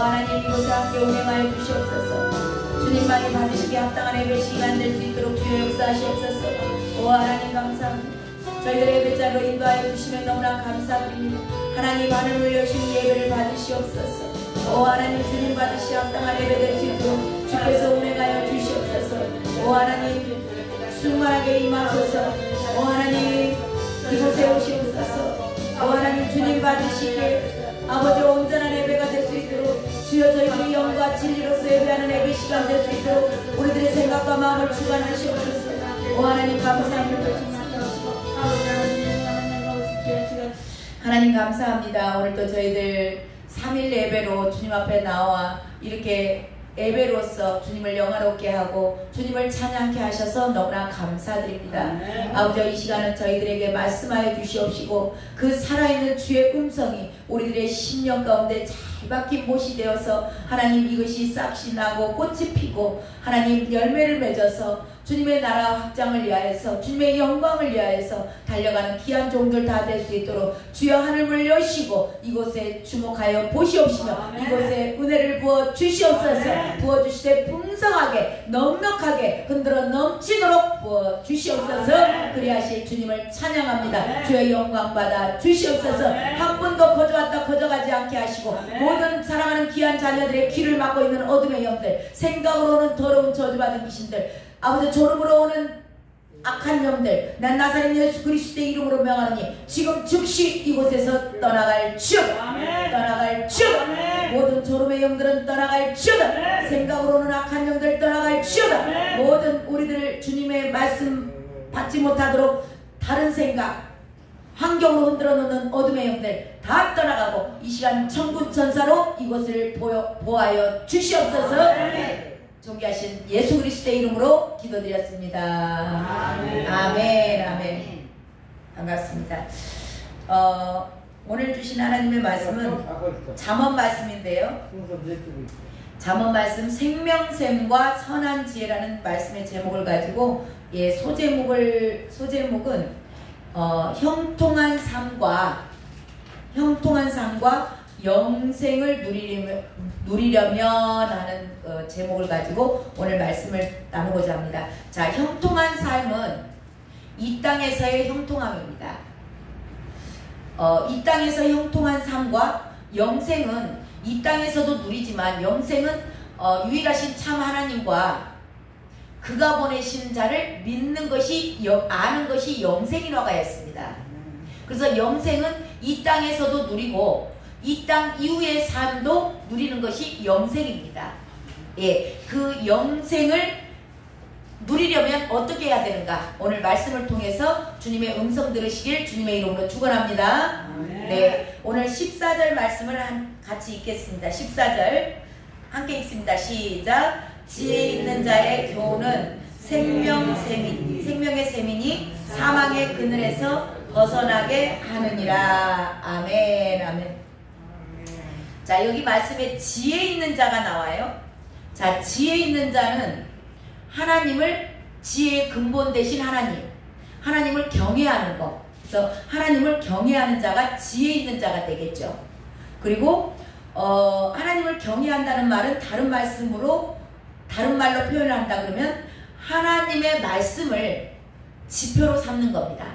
하나님 이곳에 함께 운행하여 주시옵소서. 주님만이 받으시기에 합당한 예배 시간 될 수 있도록 주여 역사하시옵소서. 하나님 감사합니다. 저희들의 예배자로 인도하여 주시면 너무나 감사드립니다. 하나님 하늘을 여신 예배를 받으시옵소서. 하나님 주님 받으시 합당한 예배 될 수 있도록 주께서 운행하여 주시옵소서. 하나님 충만하게 임하소서. 하나님 이곳에 오시옵소서. 하나님 주님 받으시기에 아버지 온전한 예배가 될 수 있도록 주여 저희들이 영과 진리로서 예배하는 예배 시간 될 수 있도록 우리들의 생각과 마음을 주관하시옵소서. 하나님 감사합니다. 하나님 감사합니다. 오늘도 저희들 3일 예배로 주님 앞에 나와 이렇게 예배로서 주님을 영화롭게 하고 주님을 찬양케 하셔서 너무나 감사드립니다. 아버지 이 시간은 저희들에게 말씀하여 주시옵시고 그 살아있는 주의 음성이 우리들의 심령 가운데 잘 박힌 못이 되어서 하나님 이것이 싹이 나고 꽃이 피고 하나님 열매를 맺어서 주님의 나라 확장을 위하여서 주님의 영광을 위하여서 달려가는 귀한 종들 다 될 수 있도록 주여 하늘을 여시고 이곳에 주목하여 보시옵시며 이곳에 은혜를 부어 주시옵소서. 부어주시되 풍성하게 넉넉하게 흔들어 넘치도록 부어 주시옵소서. 그리하실 주님을 찬양합니다. 주의 영광 받아 주시옵소서. 한 분도 거저왔다 거저가지 않게 하시고 모든 사랑하는 귀한 자녀들의 귀를 막고 있는 어둠의 영들, 생각으로는 더러운 저주받은 귀신들, 아버지 졸음으로 오는 악한 영들, 난 나사렛 예수 그리스도의 이름으로 명하노니 지금 즉시 이곳에서 떠나갈 즉 떠나갈 즉 모든 졸음의 영들은 떠나갈 즉 생각으로 오는 악한 영들 떠나갈 즉 모든 우리들 주님의 말씀 받지 못하도록 다른 생각 환경으로 흔들어 놓는 어둠의 영들 다 떠나가고 이 시간 천군 천사로 이곳을 보하여 주시옵소서. 존귀하신 예수 그리스도의 이름으로 기도드렸습니다. 아멘. 아멘. 반갑습니다. 오늘 주신 하나님의 말씀은 잠언 말씀인데요. 잠언 말씀 생명샘과 선한 지혜라는 말씀의 제목을 가지고 소제목은 형통한 삶과 영생을 누리려면 하는 제목을 가지고 오늘 말씀을 나누고자 합니다. 자, 형통한 삶은 이 땅에서의 형통함입니다. 이 땅에서 형통한 삶과 영생은 이 땅에서도 누리지만 영생은 유일하신 참 하나님과 그가 보내신 자를 믿는 것이 아는 것이 영생이라고 하였습니다. 그래서 영생은 이 땅에서도 누리고 이 땅 이후의 삶도 누리는 것이 영생입니다. 그 영생을 누리려면 어떻게 해야 되는가? 오늘 말씀을 통해서 주님의 음성 들으시길 주님의 이름으로 축원합니다. 네, 오늘 14절 말씀을 같이 읽겠습니다. 14절 함께 읽습니다. 시작. 지혜 있는 자의 교훈은 생명의 셈이니 사망의 그늘에서 벗어나게 하느니라. 아멘. 아멘. 자, 여기 말씀에 지혜 있는 자가 나와요. 자, 지혜 있는 자는 하나님을 지혜의 근본 되신 하나님을 경외하는 것. 그래서 하나님을 경외하는 자가 지혜 있는 자가 되겠죠. 그리고 하나님을 경외한다는 말은 다른 말로 표현을 한다 그러면 하나님의 말씀을 지표로 삼는 겁니다.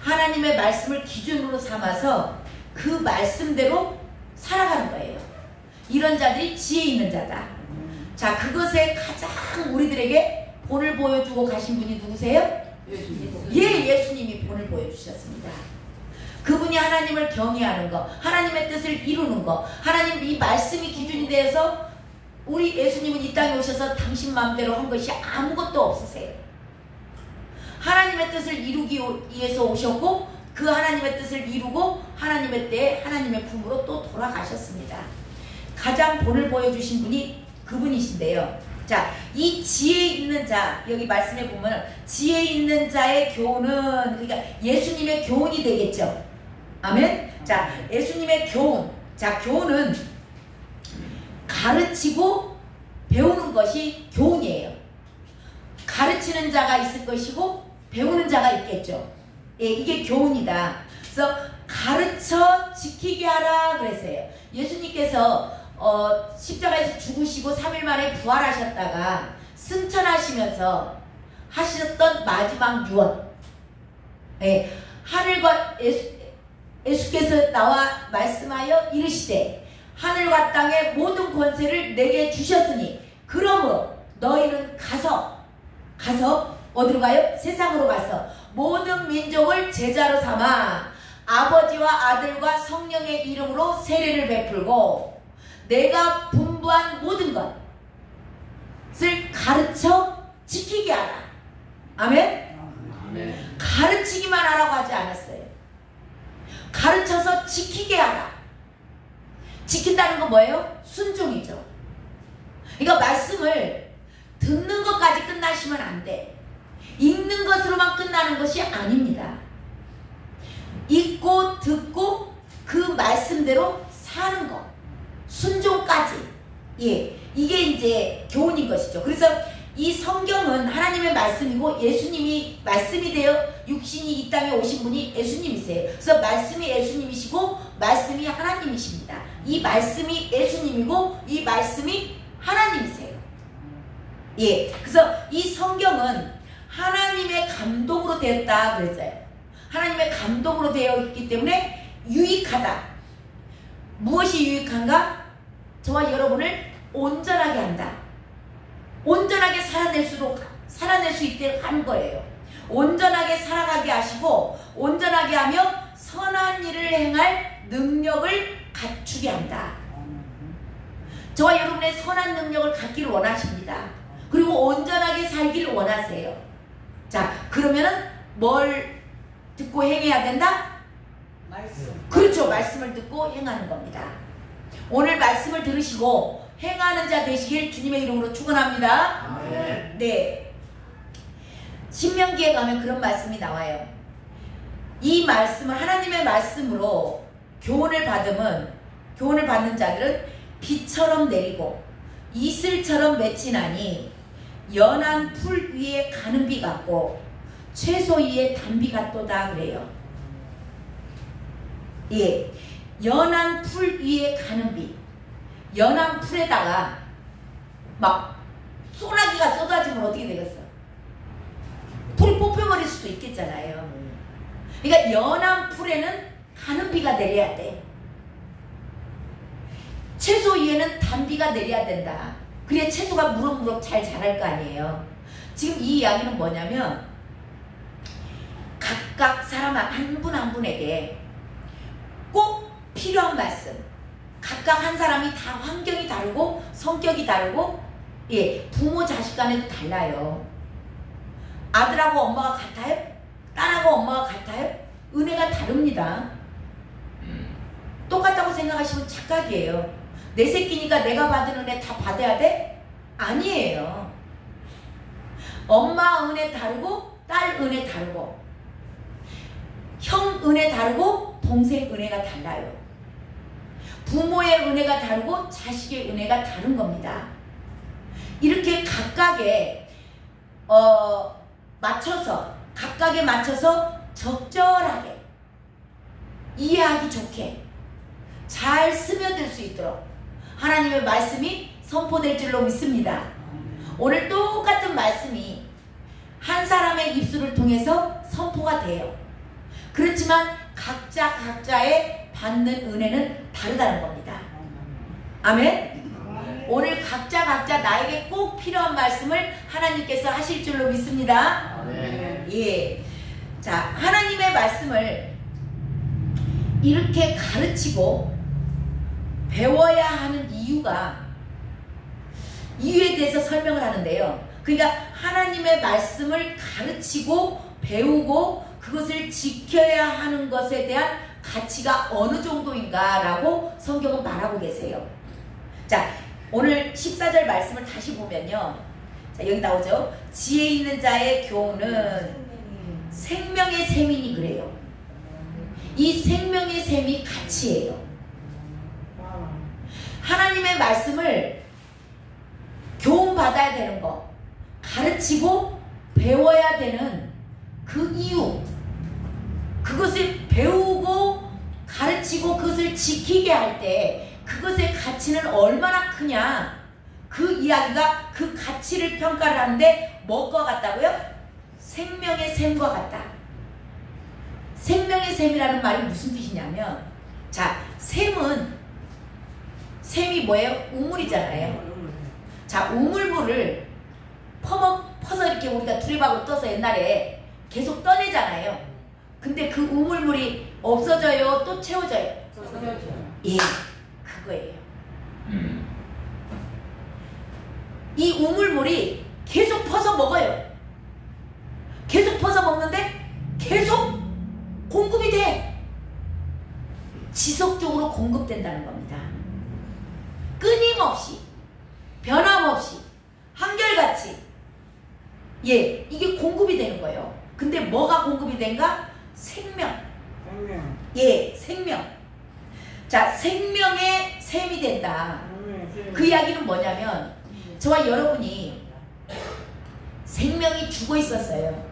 하나님의 말씀을 기준으로 삼아서 그 말씀대로 살아가는 거예요. 이런 자들이 지혜 있는 자다. 자, 그것에 가장 우리들에게 본을 보여주고 가신 분이 누구세요? 예수님이 본을 보여주셨습니다. 그분이 하나님을 경외하는 거, 하나님의 뜻을 이루는 거, 하나님 이 말씀이 기준이 되어서 우리 예수님은 이 땅에 오셔서 당신 마음대로 한 것이 아무것도 없으세요. 하나님의 뜻을 이루기 위해서 오셨고 그 하나님의 뜻을 이루고 하나님의 때에 하나님의 품으로 또 돌아가셨습니다. 가장 본을 보여주신 분이 그분이신데요. 자, 이 지혜 있는 자, 여기 말씀에 보면 지혜 있는 자의 교훈은 그러니까 예수님의 교훈이 되겠죠. 아멘. 자, 예수님의 교훈. 자, 교훈은 가르치고 배우는 것이 교훈이에요. 가르치는 자가 있을 것이고 배우는 자가 있겠죠. 이게 교훈이다. 그래서 가르쳐 지키게 하라 그랬어요. 예수님께서 십자가에서 죽으시고 3일 만에 부활하셨다가 승천하시면서 하셨던 마지막 유언. 예, 하늘과 예수께서 나와 말씀하여 이르시되 하늘과 땅의 모든 권세를 내게 주셨으니 그러므로 너희는 가서 어디로 가요? 세상으로 가서 모든 민족을 제자로 삼아 아버지와 아들과 성령의 이름으로 세례를 베풀고 내가 분부한 모든 것을 가르쳐 지키게 하라. 아멘? 아멘. 가르치기만 하라고 하지 않았어요. 가르쳐서 지키게 하라. 지킨다는 건 뭐예요? 순종이죠. 그러니까 말씀을 듣는 것까지 끝나시면 안 돼. 읽는 것으로만 끝나는 것이 아닙니다. 읽고 듣고 그 말씀대로 사는 것. 순종까지. 예, 이게 이제 교훈인 것이죠. 그래서 이 성경은 하나님의 말씀이고 예수님이 말씀이 되어 육신이 이 땅에 오신 분이 예수님이세요. 그래서 말씀이 예수님이시고 말씀이 하나님이십니다. 이 말씀이 예수님이고 이 말씀이 하나님이세요. 예, 그래서 이 성경은 하나님의 감동으로 되었다 그랬어요. 하나님의 감동으로 되어 있기 때문에 유익하다. 무엇이 유익한가? 저와 여러분을 온전하게 한다. 온전하게 살아낼 수 있도록 하는 거예요. 온전하게 살아가게 하시고 온전하게 하며 선한 일을 행할 능력을 갖추게 한다. 저와 여러분의 선한 능력을 갖기를 원하십니다. 그리고 온전하게 살기를 원하세요. 자, 그러면은 뭘 듣고 행해야 된다? 말씀. 그렇죠. 말씀을 듣고 행하는 겁니다. 오늘 말씀을 들으시고 행하는 자 되시길 주님의 이름으로 축원합니다. 아멘. 네. 신명기에 가면 그런 말씀이 나와요. 이 말씀을 하나님의 말씀으로 교훈을 받는 자들은 비처럼 내리고 이슬처럼 맺히나니 연한 풀 위에 가는 비 같고 채소 위에 단비 같도다 그래요. 예, 연한 풀 위에 가는 비. 연한 풀에다가 막 소나기가 쏟아지면 어떻게 되겠어? 풀이 뽑혀버릴 수도 있겠잖아요. 그러니까 연한 풀에는 가는 비가 내려야 돼. 채소 위에는 단비가 내려야 된다. 그래야 채소가 무럭무럭 잘 자랄 거 아니에요. 지금 이 이야기는 뭐냐면 각각 사람 한 분 한 분에게 꼭 필요한 말씀. 각각 한 사람이 다 환경이 다르고 성격이 다르고 예, 부모 자식 간에도 달라요. 아들하고 엄마가 같아요? 딸하고 엄마가 같아요? 은혜가 다릅니다. 똑같다고 생각하시면 착각이에요. 내 새끼니까 내가 받은 은혜 다 받아야 돼? 아니에요. 엄마 은혜 다르고 딸 은혜 다르고 형 은혜 다르고 동생 은혜가 달라요. 부모의 은혜가 다르고 자식의 은혜가 다른 겁니다. 이렇게 각각에 맞춰서 적절하게 이해하기 좋게 잘 스며들 수 있도록 하나님의 말씀이 선포될 줄로 믿습니다. 오늘 똑같은 말씀이 한 사람의 입술을 통해서 선포가 돼요. 그렇지만 각자의 받는 은혜는 다르다는 겁니다. 아멘? 오늘 각자 나에게 꼭 필요한 말씀을 하나님께서 하실 줄로 믿습니다. 예. 자, 하나님의 말씀을 이렇게 가르치고 배워야 하는 이유에 대해서 설명을 하는데요. 그러니까 하나님의 말씀을 가르치고 배우고 그것을 지켜야 하는 것에 대한 가치가 어느 정도인가라고 성경은 말하고 계세요. 자, 오늘 14절 말씀을 다시 보면요. 자, 여기 나오죠. 지혜 있는 자의 교훈은 생명의 샘이니 그래요. 이 생명의 샘이 가치예요. 하나님의 말씀을 교훈받아야 되는 거, 가르치고 배워야 되는 그 이유, 그것을 배우고 가르치고 그것을 지키게 할 때 그것의 가치는 얼마나 크냐, 그 이야기가 그 가치를 평가를 하는데 뭐가 같다고요? 생명의 샘과 같다. 생명의 샘이라는 말이 무슨 뜻이냐면, 자, 샘이 뭐예요? 우물이잖아요. 자, 우물물을 퍼서 이렇게 우리가 두레박으로 떠서 옛날에 계속 떠내잖아요. 근데 그 우물물이 없어져요? 또 채워져요? 예, 그거예요. 이 우물물이 계속 퍼서 먹어요. 계속 퍼서 먹는데 계속 공급이 돼. 지속적으로 공급된다는 겁니다. 끊임없이, 변함없이, 한결같이, 예, 이게 공급이 되는 거예요. 근데 뭐가 공급이 된가? 생명. 예, 생명. 자, 생명의 샘이 된다. 그 이야기는 뭐냐면, 저와 여러분이 생명이 죽어 있었어요.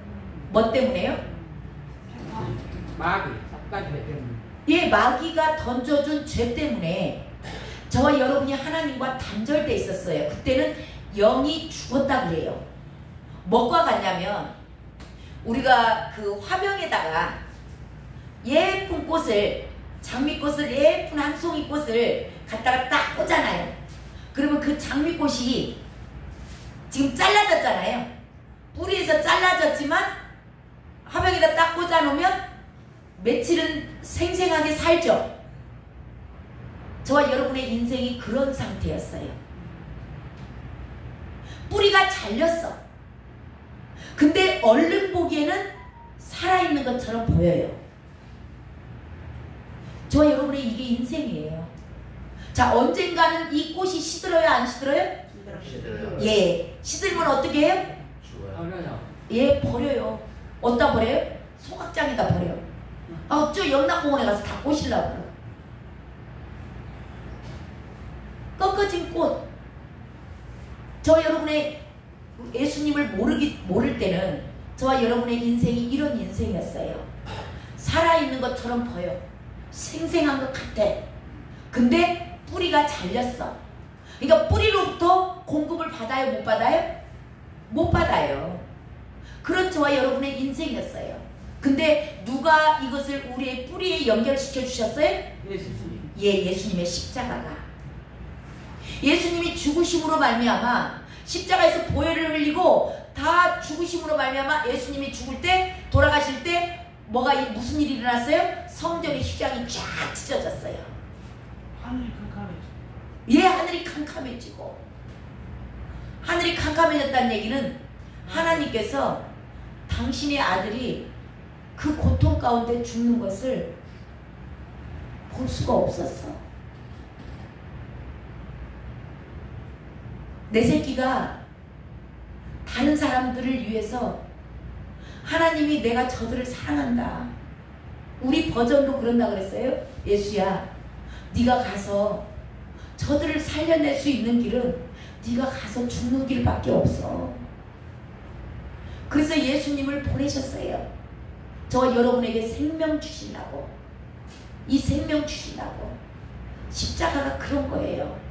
뭐 때문에요? 마귀, 삭발죄 때문에. 예, 마귀가 던져준 죄 때문에 저와 여러분이 하나님과 단절돼 있었어요. 그때는 영이 죽었다 그래요. 뭐가 같냐면, 우리가 그 화병에다가 예쁜 꽃을, 장미꽃을, 예쁜 한 송이 꽃을 갖다가 딱 꽂잖아요. 그러면 그 장미꽃이 지금 잘라졌잖아요. 뿌리에서 잘라졌지만 화병에다 딱 꽂아놓으면 며칠은 생생하게 살죠. 저와 여러분의 인생이 그런 상태였어요. 뿌리가 잘렸어. 근데 얼른 보기에는 살아있는 것처럼 보여요. 저와 여러분의 이게 인생이에요. 자, 언젠가는 이 꽃이 시들어요, 안 시들어요? 시들어요. 예, 시들면 어떻게 해요? 죽어요. 예, 버려요. 어디다 버려요? 소각장에다 버려요. 아, 저 영락공원에 가서 다 꼬시려고. 꺾어진 꽃. 저와 여러분의 예수님을 모를 때는 저와 여러분의 인생이 이런 인생이었어요. 살아있는 것처럼 보여. 생생한 것 같아. 근데 뿌리가 잘렸어. 그러니까 뿌리로부터 공급을 받아요, 못 받아요? 못 받아요. 그런 저와 여러분의 인생이었어요. 근데 누가 이것을 우리의 뿌리에 연결시켜 주셨어요? 예수님. 예, 예수님의 십자가가. 예수님이 죽으심으로 말미암아 십자가에서 보혈을 흘리고 다 죽으심으로 말미암아 예수님이 죽을 때, 돌아가실 때 무슨 일이 일어났어요? 성전의 휘장이 쫙 찢어졌어요. 하늘이 캄캄해져. 예, 하늘이 캄캄해지고. 하늘이 캄캄해졌다는 얘기는 하나님께서 당신의 아들이 그 고통 가운데 죽는 것을 볼 수가 없었어. 내 새끼가 다른 사람들을 위해서 하나님이 내가 저들을 사랑한다. 우리 버전도 그런다 그랬어요. 예수야, 네가 가서 저들을 살려낼 수 있는 길은 네가 가서 죽는 길밖에 없어. 그래서 예수님을 보내셨어요. 저와 여러분에게 생명 주시려고. 이 생명 주시려고. 십자가가 그런 거예요.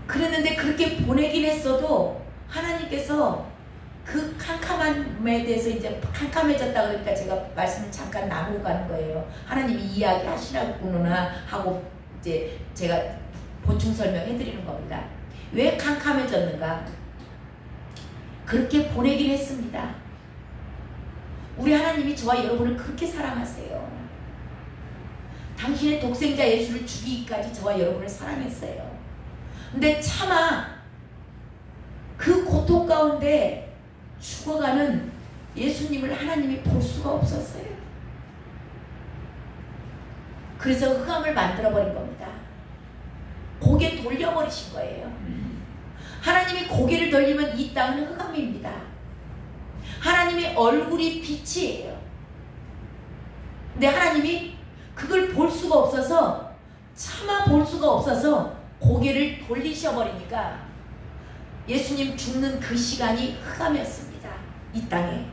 그랬는데 그렇게 보내긴 했어도 하나님께서 그 캄캄함에 대해서 이제 캄캄해졌다 그러니까 제가 말씀을 잠깐 나누고 가는 거예요. 하나님이 이야기 하시라구나 하고 이제 제가 보충 설명해 드리는 겁니다. 왜 캄캄해졌는가? 그렇게 보내긴 했습니다. 우리 하나님이 저와 여러분을 그렇게 사랑하세요. 당신의 독생자 예수를 죽이기까지 저와 여러분을 사랑했어요. 근데 차마 그 고통 가운데 죽어가는 예수님을 하나님이 볼 수가 없었어요. 그래서 흑암을 만들어버린 겁니다. 고개 돌려버리신 거예요. 하나님이 고개를 돌리면 이 땅은 흑암입니다. 하나님의 얼굴이 빛이에요. 근데 하나님이 그걸 볼 수가 없어서, 차마 볼 수가 없어서 고개를 돌리셔버리니까 예수님 죽는 그 시간이 흑암이었습니다. 이 땅에.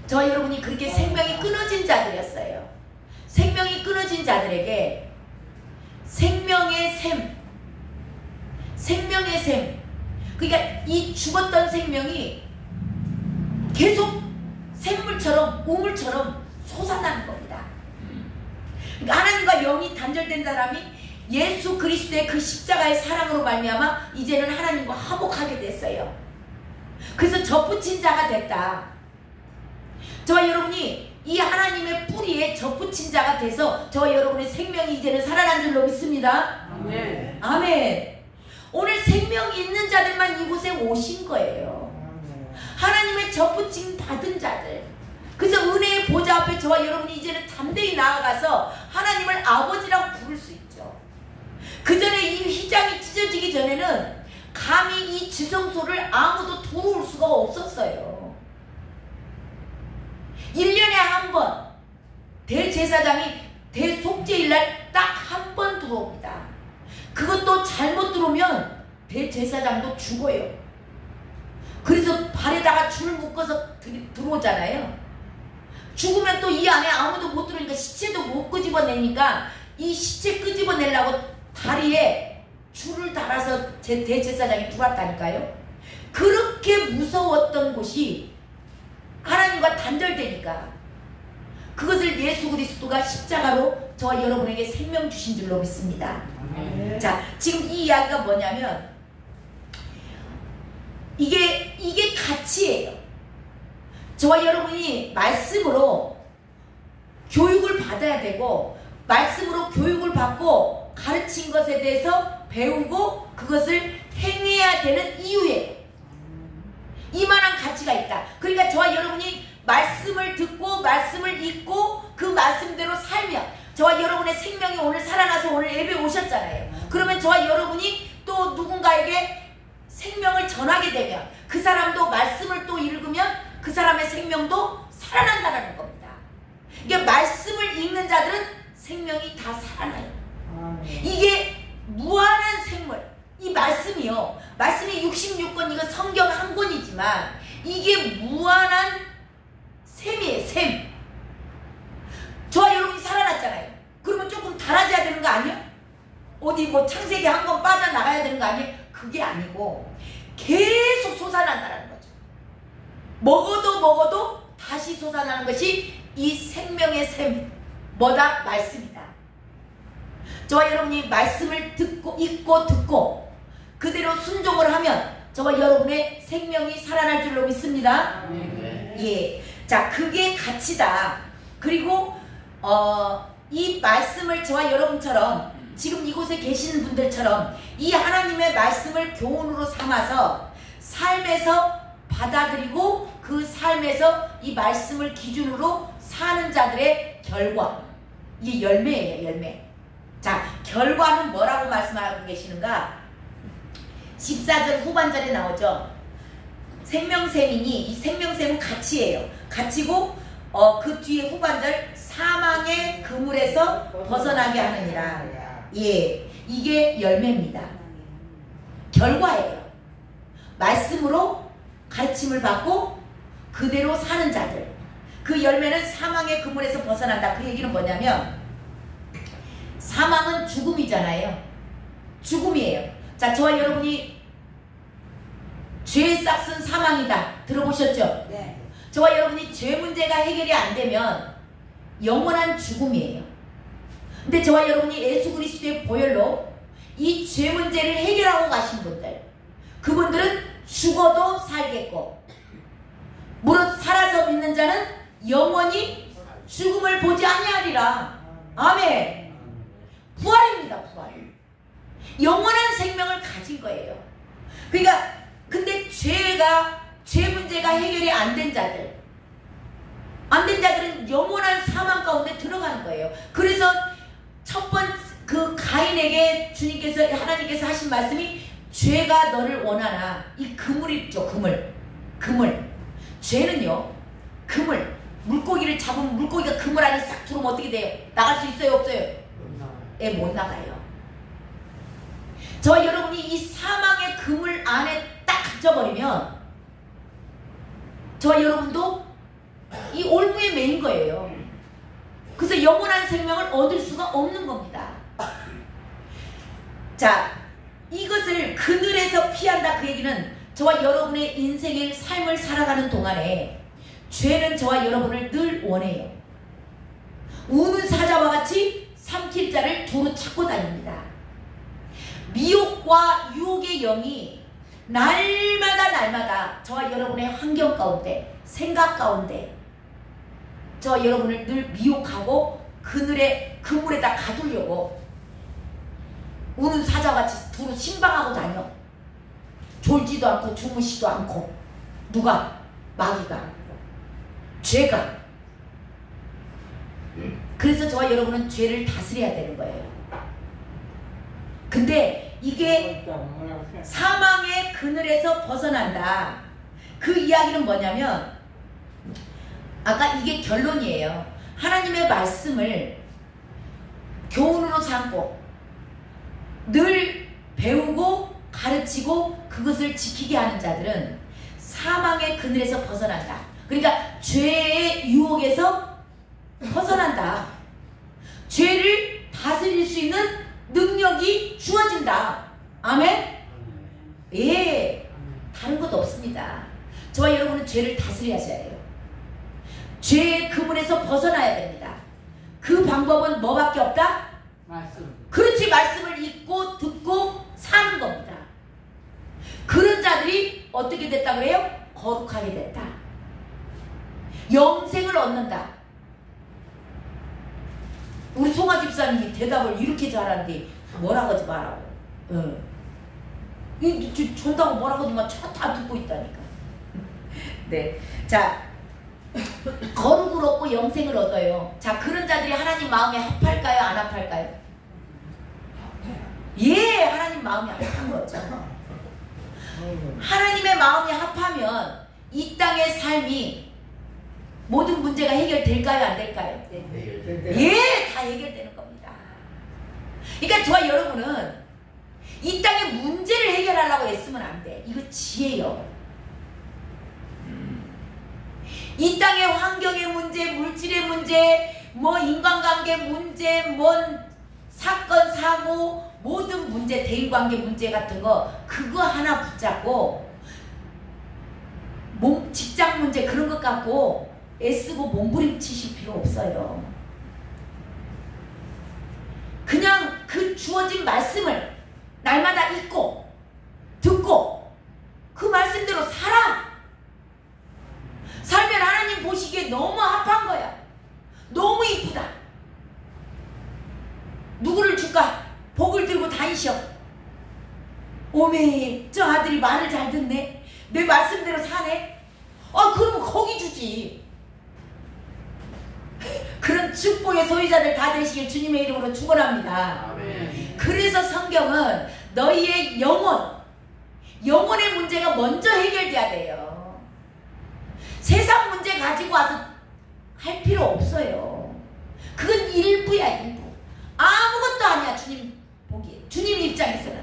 저와 여러분이 그렇게 생명이 끊어진 자들이었어요. 생명이 끊어진 자들에게 생명의 샘, 그러니까 이 죽었던 생명이 계속 샘물처럼 우물처럼 솟아나는 겁니다. 그러니까 하나님과 영이 단절된 사람이 예수 그리스도의 그 십자가의 사랑으로 말미암아 이제는 하나님과 화목하게 됐어요. 그래서 접붙인 자가 됐다. 저와 여러분이 이 하나님의 뿌리에 접붙인 자가 돼서 저와 여러분의 생명이 이제는 살아난 줄로 믿습니다. 아멘. 아멘. 오늘 생명이 있는 자들만 이곳에 오신 거예요. 하나님의 접붙임 받은 자들. 그래서 은혜의 보좌 앞에 저와 여러분이 이제는 담대히 나아가서 하나님을 아버지라고 부를 수 있죠. 그 전에 이 휘장이 찢어지기 전에는 감히 이 지성소를 아무도 들어올 수가 없었어요. 1년에 한 번 대제사장이 대속죄일날 딱 한 번 들어옵니다. 그것도 잘못 들어오면 대제사장도 죽어요. 그래서 발에다가 줄을 묶어서 들어오잖아요. 죽으면 또 이 안에 아무도 못 들어오니까 시체도 못 끄집어내니까 이 시체 끄집어내려고 다리에 줄을 달아서 대제사장이 들어왔다니까요. 그렇게 무서웠던 곳이 하나님과 단절되니까 그것을 예수 그리스도가 십자가로 저와 여러분에게 생명 주신 줄로 믿습니다. 자, 지금 이 이야기가 뭐냐면 이게 가치예요. 저와 여러분이 말씀으로 교육을 받아야 되고 말씀으로 교육을 받고 가르친 것에 대해서 배우고 그것을 행해야 되는 이유예요. 이만한 가치가 있다. 그러니까 저와 여러분이 말씀을 듣고 말씀을 읽고 그 말씀대로 살면 저와 여러분의 생명이 오늘 살아나서 오늘 예배 오셨잖아요. 그러면 저와 여러분이 또 누군가에게 생명을 전하게 되면 그 사람도 말씀을 또 읽으면 그 사람의 생명도 살아난다는 겁니다. 이게 말씀을 읽는 자들은 생명이 다 살아나요. 이게 무한한 생물. 이 말씀이요. 말씀이 66권 이거 성경 한 권이지만 이게 무한한 샘이에요. 샘. 저와 여러분이 살아났잖아요. 그러면 조금 달아져야 되는 거 아니야? 어디 뭐 창세기 한 번 빠져나가야 되는 거 아니에요? 그게 아니고 계속 솟아난다는 거죠. 먹어도 다시 솟아나는 것이 이 생명의 샘. 뭐다? 말씀이다. 저와 여러분이 말씀을 듣고 읽고 듣고 그대로 순종을 하면 저와 여러분의 생명이 살아날 줄로 믿습니다. 예. 자, 그게 가치다. 그리고 이 말씀을 저와 여러분처럼 지금 이곳에 계시는 분들처럼 이 하나님의 말씀을 교훈으로 삼아서 삶에서 받아들이고 그 삶에서 이 말씀을 기준으로 사는 자들의 결과. 이게 열매예요. 열매. 자, 결과는 뭐라고 말씀하고 계시는가? 14절 후반절에 나오죠. 생명샘이니 이 생명샘은 가치예요. 가치고 그 뒤에 후반절 사망의 그물에서 벗어나게 하느니라. 예, 이게 열매입니다. 결과예요. 말씀으로 가르침을 받고 그대로 사는 자들. 그 열매는 사망의 그물에서 벗어난다. 그 얘기는 뭐냐면 사망은 죽음이잖아요. 죽음이에요. 자, 저와 여러분이 죄의 싹은 사망이다. 들어보셨죠? 네. 저와 여러분이 죄 문제가 해결이 안 되면 영원한 죽음이에요. 근데 저와 여러분이 예수 그리스도의 보혈로 이 죄 문제를 해결하고 가신 분들, 그분들은 죽어도 살겠고 무릇 살아서 믿는 자는 영원히 죽음을 보지 아니하리라. 아멘. 부활입니다. 부활. 영원한 생명을 가진 거예요. 그러니까 근데 죄 문제가 해결이 안 된 자들은 영원한 사망 가운데 들어가는 거예요. 그래서 첫 번째 그 가인에게 하나님께서 하신 말씀이 죄가 너를 원하나. 이 그물 있죠. 그물. 죄는요. 그물. 물고기를 잡으면 물고기가 그물 안에 싹 들어오면 어떻게 돼요? 나갈 수 있어요? 없어요? 예, 못 나가요. 저와 여러분이 이 사망의 그물 안에 딱 갇혀버리면 저와 여러분도 이 올무에 매인 거예요. 그래서 영원한 생명을 얻을 수가 없는 겁니다. 자, 이것을 그늘에서 피한다 그 얘기는 저와 여러분의 인생의 삶을 살아가는 동안에 죄는 저와 여러분을 늘 원해요. 우는 사자와 같이 삼킬 자를 두루 찾고 다닙니다. 미혹과 유혹의 영이 날마다 저와 여러분의 환경 가운데, 생각 가운데 저와 여러분을 늘 미혹하고 그물에다 가두려고 우는 사자같이 두루 신방하고 다녀. 졸지도 않고 주무시도 않고. 누가? 마귀가, 죄가. 그래서 저와 여러분은 죄를 다스려야 되는 거예요. 근데 이게 사망의 그늘에서 벗어난다. 그 이야기는 뭐냐면, 아까 이게 결론이에요. 하나님의 말씀을 교훈으로 삼고 늘 배우고 가르치고 그것을 지키게 하는 자들은 사망의 그늘에서 벗어난다. 그러니까 죄의 유혹에서 벗어난다. 죄를 다스릴 수 있는 능력이 주어진다. 아멘? 예, 다른 것 없습니다. 저와 여러분은 죄를 다스려야 해요. 죄의 그물에서 벗어나야 됩니다. 그 방법은 뭐밖에 없다? 말씀. 그렇지, 말씀을 읽고 듣고 사는 겁니다. 그런 자들이 어떻게 됐다 그래요? 거룩하게 됐다. 영생을 얻는다. 우리 송아 집사님이 대답을 이렇게 잘하는데 뭐라고 하지 말라고. 준다고 뭐라고 하지만 다 듣고 있다니까. 네, 자, 거룩을 얻고 영생을 얻어요. 자, 그런 자들이 하나님 마음에 합할까요? 안 합할까요? 예, 하나님 마음에 합한 거죠. 하나님의 마음에 합하면 이 땅의 삶이 모든 문제가 해결될까요? 안 될까요? 예, 다 해결되는 겁니다. 그러니까 저와 여러분은 이 땅의 문제를 해결하려고 애쓰면 안 돼. 이거 지혜요. 이 땅의 환경의 문제, 물질의 문제, 뭐 인간관계 문제, 뭔 사건, 사고, 모든 문제, 대인관계 문제 같은 거 그거 하나 붙잡고 직장 문제 그런 것 갖고 애쓰고 몸부림치실 필요 없어요. 그냥 그 주어진 말씀을 날마다 읽고 듣고 그 말씀대로 살아. 살면 하나님 보시기에 너무 합한 거야. 너무 이쁘다. 누구를 줄까? 복을 들고 다니셔. 오메, 저 아들이 말을 잘 듣네. 내 말씀대로 사네. 그러면 거기 주지. 그런 축복의 소유자들 다 되시길 주님의 이름으로 축원합니다. 아멘. 그래서 성경은 너희의 영혼의 문제가 먼저 해결돼야 돼요. 세상 문제 가지고 와서 할 필요 없어요. 그건 일부야, 일부. 아무것도 아니야, 주님 보기에. 주님 입장에서는.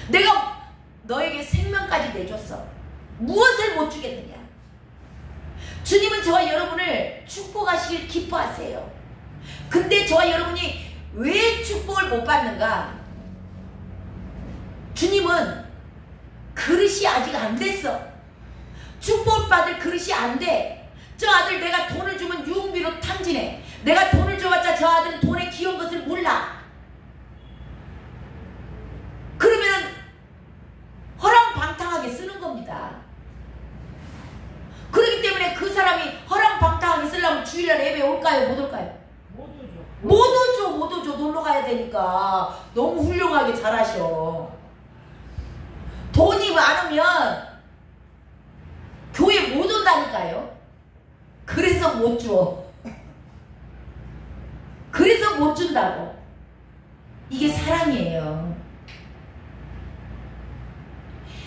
내가 너에게 생명까지 내줬어. 무엇을 못 주겠느냐? 주님은 저와 여러분을 축복하시길 기뻐하세요. 근데 저와 여러분이 왜 축복을 못 받는가? 주님은 그릇이 아직 안 됐어. 축복받을 그릇이 안 돼. 저 아들 내가 돈을 주면 유흥비로 탕진해. 내가 돈을 줘봤자 저 아들은 돈의 귀여운 것을 몰라. 그러면은 허랑방탕하게 쓰는 겁니다. 그렇기 때문에 그 사람이 허랑방탕하게 쓰려면 주일날 예배 올까요? 못 올까요? 못 오죠. 놀러 가야 되니까. 너무 훌륭하게 잘하셔. 돈이 많으면 교회 못 온다니까요. 그래서 못 줘. 그래서 못 준다고. 이게 사랑이에요.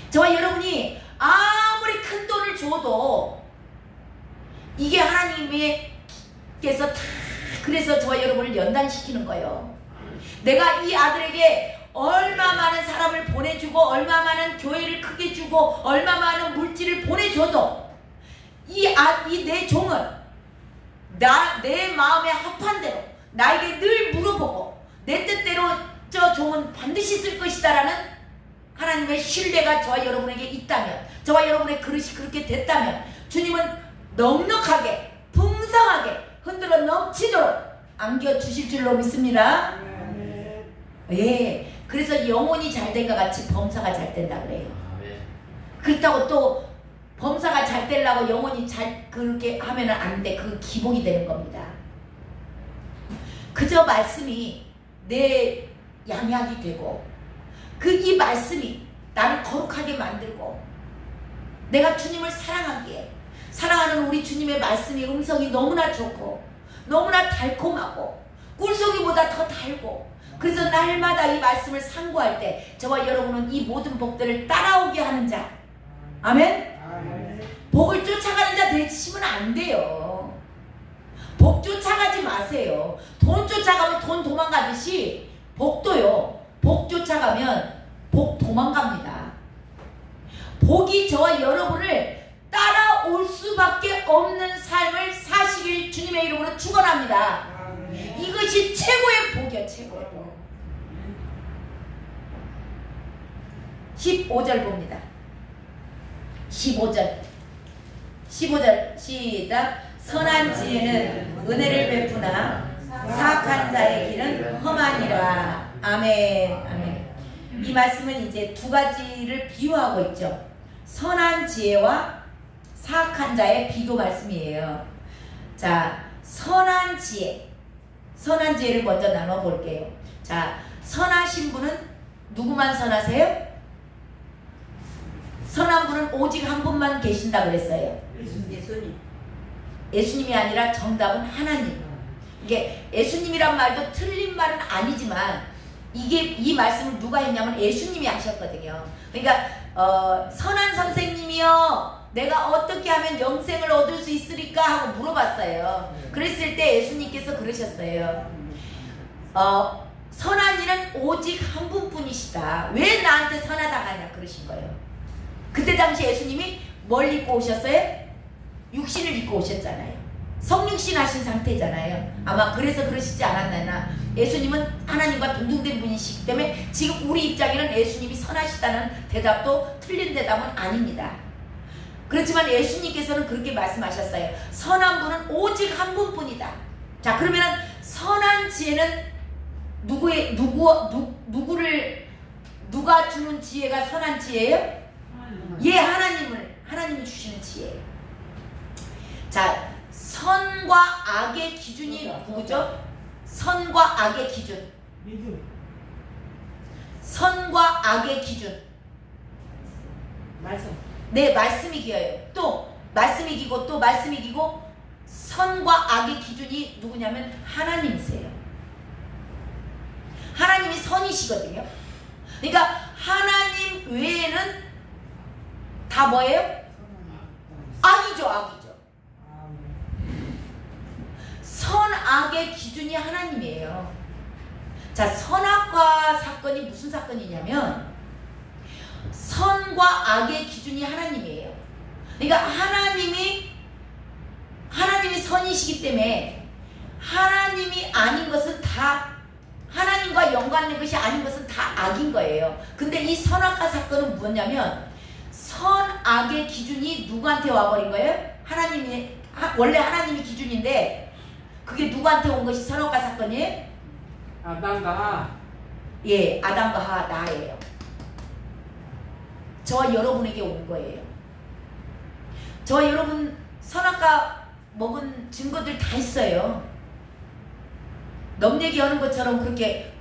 저와 여러분이 아무리 큰 돈을 줘도 이게 하나님께서 다 그래서 저와 여러분을 연단시키는 거예요. 내가 이 아들에게 얼마 많은 사람을 보내주고 얼마 많은 교회를 크게 주고 얼마 많은 물질을 보내줘도 이 내 종은 내 마음에 합한 대로 나에게 늘 물어보고 내 뜻대로 저 종은 반드시 쓸 것이다 라는 하나님의 신뢰가 저와 여러분에게 있다면, 저와 여러분의 그릇이 그렇게 됐다면 주님은 넉넉하게 풍성하게 흔들어 넘치도록 안겨주실 줄로 믿습니다. 예, 그래서 영혼이 잘된것 같이 범사가 잘 된다 그래요. 그렇다고 또 범사가 잘 되려고 영혼이 잘 그렇게 하면은 안 돼. 그건 기복이 되는 겁니다. 그저 말씀이 내 양약이 되고 이 말씀이 나를 거룩하게 만들고 내가 주님을 사랑하기에, 사랑하는 우리 주님의 말씀이 음성이 너무나 좋고 너무나 달콤하고 꿀송이보다 더 달고, 그래서 날마다 이 말씀을 상고할 때 저와 여러분은 이 모든 복들을 따라오게 하는 자, 아멘? 복을 쫓아가는 자 되시면 안 돼요. 복 쫓아가지 마세요. 돈 쫓아가면 돈 도망가듯이 복도요, 복 쫓아가면 복 도망갑니다. 복이 저와 여러분을 따라올 수밖에 없는 삶을 사시길 주님의 이름으로 축원합니다. 이것이 최고의 복이야, 최고의 복. 15절 봅니다. 15절 시작. 선한 지혜는 은혜를 베푸나 사악한 자의 길은 험하니라. 아멘. 아멘. 이 말씀은 이제 두 가지를 비유하고 있죠. 선한 지혜와 사악한 자의 비교 말씀이에요. 자, 선한 지혜를 먼저 나눠 볼게요. 자, 선하신 분은 누구만 선하세요? 선한 분은 오직 한 분만 계신다 그랬어요. 예수님이 아니라 정답은 하나님. 이게 예수님이란 말도 틀린 말은 아니지만 이 말씀을 누가 했냐면 예수님이 하셨거든요. 그러니까 선한 선생님이요, 내가 어떻게 하면 영생을 얻을 수 있으리까 하고 물어봤어요. 그랬을 때 예수님께서 그러셨어요. 선한 이는 오직 한 분뿐이시다. 왜 나한테 선하다고 하냐 그러신 거예요. 그때 당시 예수님이 뭘 입고 오셨어요? 육신을 입고 오셨잖아요. 성육신 하신 상태잖아요. 아마 그래서 그러시지 않았나. 예수님은 하나님과 동등된 분이시기 때문에 지금 우리 입장에는 예수님이 선하시다는 대답도 틀린 대답은 아닙니다. 그렇지만 예수님께서는 그렇게 말씀하셨어요. 선한 분은 오직 한 분뿐이다. 자, 그러면은 선한 지혜는 누가 주는 지혜가 선한 지혜예요? 예, 하나님이 주시는 지혜예요. 자, 선과 악의 기준이 누구죠? 선과 악의 기준. 선과 악의 기준. 말씀. 네, 말씀이 기어요. 또 말씀이 기고 또 말씀이 기고, 선과 악의 기준이 누구냐면 하나님이세요. 하나님이 선이시거든요. 그러니까 하나님 외에는 다 뭐예요? 악이죠, 악이죠. 선악의 기준이 하나님이에요. 자, 선악과 사건이 무슨 사건이냐면 선과 악의 기준이 하나님이에요. 그러니까 하나님이 선이시기 때문에 하나님이 아닌 것은 다, 하나님과 연관된 것이 아닌 것은 다 악인 거예요. 근데 이 선악과 사건은 뭐냐면 선악의 기준이 누구한테 와버린 거예요? 원래 하나님이 기준인데 그게 누구한테 온 것이 선악과 사건이에요? 아담과 하. 예, 아담과 하, 나예요. 저와 여러분에게 온 거예요. 저와 여러분 선악과 먹은 증거들 다 있어요. 넘 얘기하는 것처럼 그렇게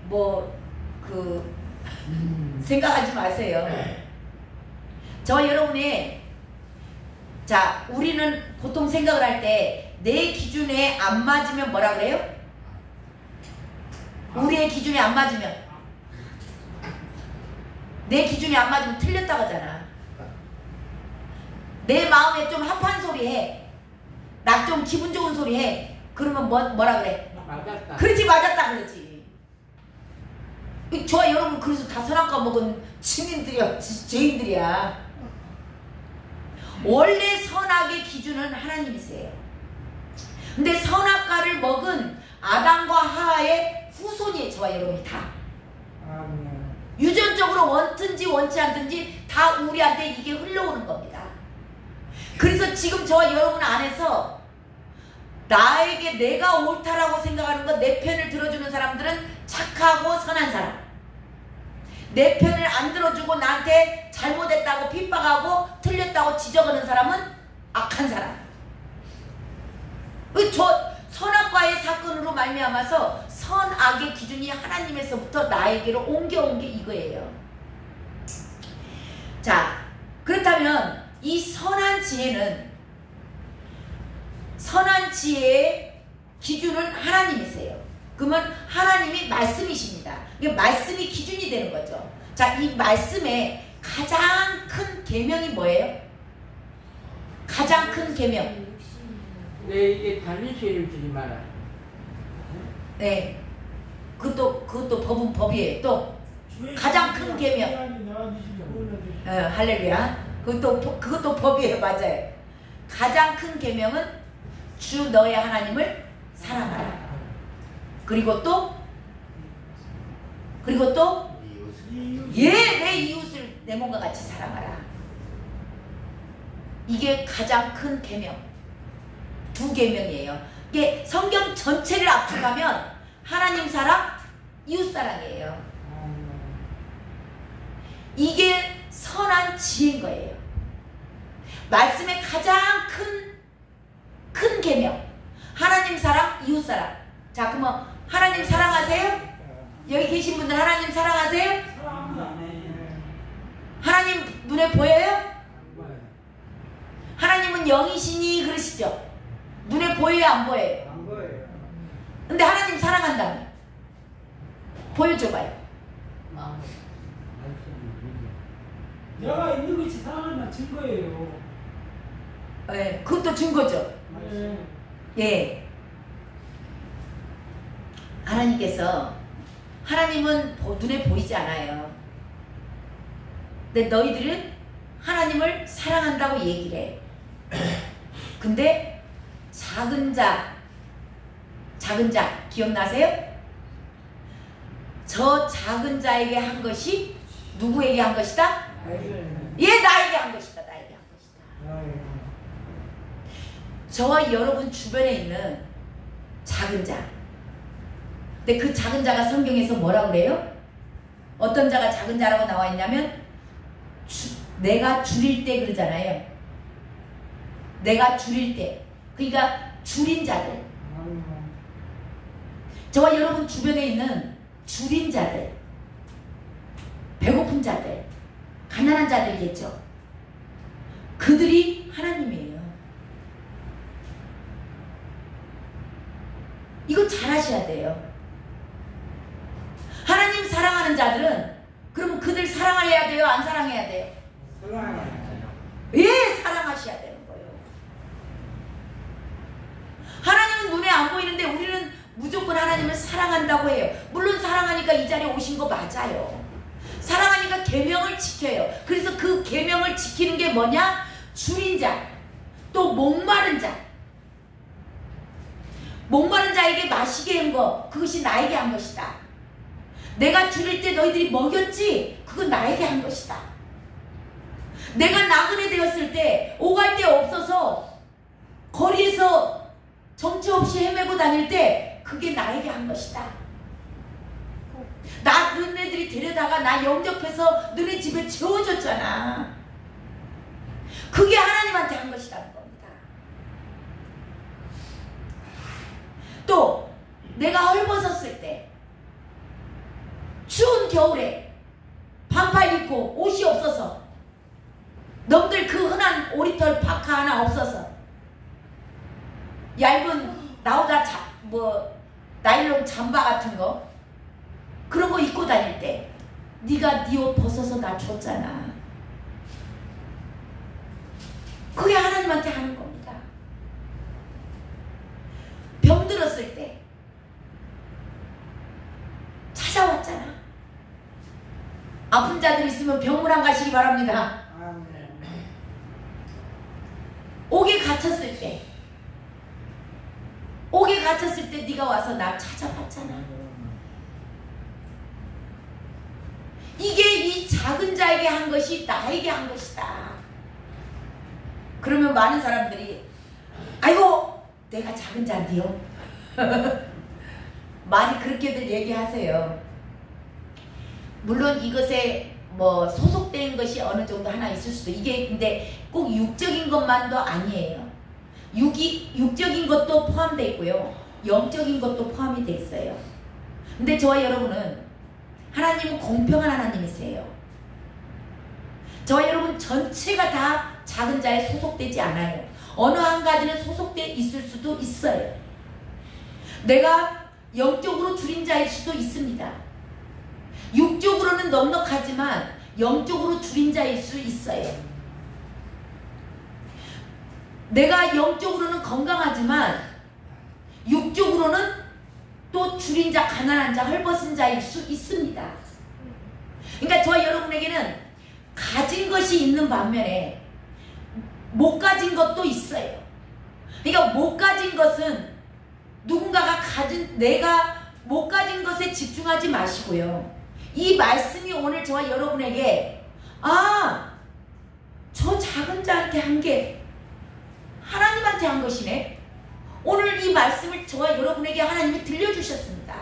생각하지 마세요. 저와 여러분이, 자, 우리는 보통 생각을 할 때 내 기준에 안 맞으면 뭐라 그래요? 우리의 기준에 안 맞으면, 내 기준에 안 맞으면 틀렸다고 하잖아. 내 마음에 좀 합한 소리 해, 나 좀 기분 좋은 소리 해, 그러면 뭐라 그래? 맞았다. 그렇지, 맞았다 그러지. 저와 여러분 그래서 다 선악과 먹은 증인들이야, 죄인들이야. 원래 선악의 기준은 하나님이세요. 근데 선악 인간을 먹은 아담과 하와의 후손이에요. 저와 여러분이 다. 유전적으로 원든지 원치 않든지 다 우리한테 이게 흘러오는 겁니다. 그래서 지금 저와 여러분 안에서 나에게 내가 옳다라고 생각하는 것, 내 편을 들어주는 사람들은 착하고 선한 사람, 내 편을 안 들어주고 나한테 잘못했다고 핍박하고 틀렸다고 지적하는 사람은 악한 사람. 저 선악과의 사건으로 말미암아서 선악의 기준이 하나님에서부터 나에게로 옮겨온 게 이거예요. 자, 그렇다면 이 선한 지혜의 기준은 하나님이세요. 그러면 하나님이 말씀이십니다. 이게 말씀이 기준이 되는 거죠. 자, 이 말씀의 가장 큰 계명이 뭐예요? 가장 큰 계명. 내게 다른 죄를 주지 마라. 네. 그것도 법은 법이에요. 또 가장 큰 계명. 할렐루야. 그것도 법이에요. 맞아요. 가장 큰 계명은 주 너의 하나님을 사랑하라. 그리고 또 내 이웃을 내 몸과 같이 사랑하라. 이게 가장 큰 계명. 두 계명이에요. 이게 성경 전체를 압축하면 하나님 사랑, 이웃 사랑이에요. 이게 선한 지혜인 거예요. 말씀의 가장 큰 계명. 하나님 사랑, 이웃 사랑. 자, 그러면 하나님 사랑하세요? 여기 계신 분들 하나님 사랑하세요? 하나님 눈에 보여요? 하나님은 영이시니 그러시죠? 눈에 보여요, 안 보여요? 안 보여요. 근데 하나님 사랑한다며. 보여줘봐요. 내가 있는 것이 사랑한다는 증거예요. 네, 그것도 증거죠. 네. 예. 하나님은 눈에 보이지 않아요. 근데 너희들은 하나님을 사랑한다고 얘기를 해. 근데 작은 자 기억나세요? 저 작은 자에게 한 것이 누구에게 한 것이다? 예, 나에게 한 것이다. 나에게 한 것이다. 저와 여러분 주변에 있는 작은 자. 근데 그 작은 자가 성경에서 뭐라고 그래요? 어떤 자가 작은 자라고 나와 있냐면 내가 줄일 때 그러잖아요. 내가 줄일 때. 그러니까 줄인 자들. 저와 여러분 주변에 있는 줄인 자들, 배고픈 자들, 가난한 자들이겠죠. 그들이 하나님이에요. 이거 잘 하셔야 돼요. 하나님 사랑하는 자들은 그러면 그들 사랑해야 돼요? 안 사랑해야 돼요? 예, 사랑하셔야 되는 거예요. 하나님은 눈에 안 보이는데 우리는 무조건 하나님을 사랑한다고 해요. 물론 사랑하니까 이 자리에 오신 거 맞아요. 사랑하니까 계명을 지켜요. 그래서 그 계명을 지키는 게 뭐냐? 줄인 자, 또 목마른 자. 목마른 자에게 마시게 한 거, 그것이 나에게 한 것이다. 내가 줄일 때 너희들이 먹였지? 그건 나에게 한 것이다. 내가 나그네 되었을 때 오갈 데 없어서 거리에서 정처 없이 헤매고 다닐 때 그게 나에게 한 것이다. 나 너네들이 데려다가 나 영접해서 너네 집에 재워줬잖아. 그게 하나님한테 한 것이라는 겁니다. 또 내가 헐벗었을 때 추운 겨울에 반팔 입고 옷이 없어서 놈들 그 흔한 오리털 파카 하나 없어서 얇은 나우다 나일론 잠바 같은 거 그런 거 입고 다닐 때 네가 네 옷 벗어서 나 줬잖아. 그게 하나님한테 하는 겁니다. 병 들었을 때 찾아왔잖아. 아픈 자들 있으면 병을 안 가시기 바랍니다. 옥에 갇혔을 때 옥에 갇혔을 때 네가 와서 나 찾아봤잖아. 이게 이 작은 자에게 한 것이 나에게 한 것이다. 그러면 많은 사람들이 아이고 내가 작은 자인데요. 많이 그렇게들 얘기하세요. 물론 이것에 뭐 소속된 것이 어느 정도 하나 있을 수도, 이게 근데 꼭 육적인 것만도 아니에요. 육적인 것도 포함되어 있고요, 영적인 것도 포함이 되어 있어요. 근데 저와 여러분은, 하나님은 공평한 하나님이세요. 저와 여러분 전체가 다 작은 자에 소속되지 않아요. 어느 한 가지는 소속되어 있을 수도 있어요. 내가 영적으로 줄인 자일 수도 있습니다. 육적으로는 넉넉하지만 영적으로 줄인 자일 수 있어요. 내가 영적으로는 건강하지만 육적으로는 또 줄인 자, 가난한 자, 헐벗은 자일 수 있습니다. 그러니까 저와 여러분에게는 가진 것이 있는 반면에 못 가진 것도 있어요. 그러니까 못 가진 것은 누군가가 가진, 내가 못 가진 것에 집중하지 마시고요, 이 말씀이 오늘 저와 여러분에게 저 작은 자한테 한 게 하나님한테 한 것이네. 오늘 이 말씀을 저와 여러분에게 하나님이 들려주셨습니다.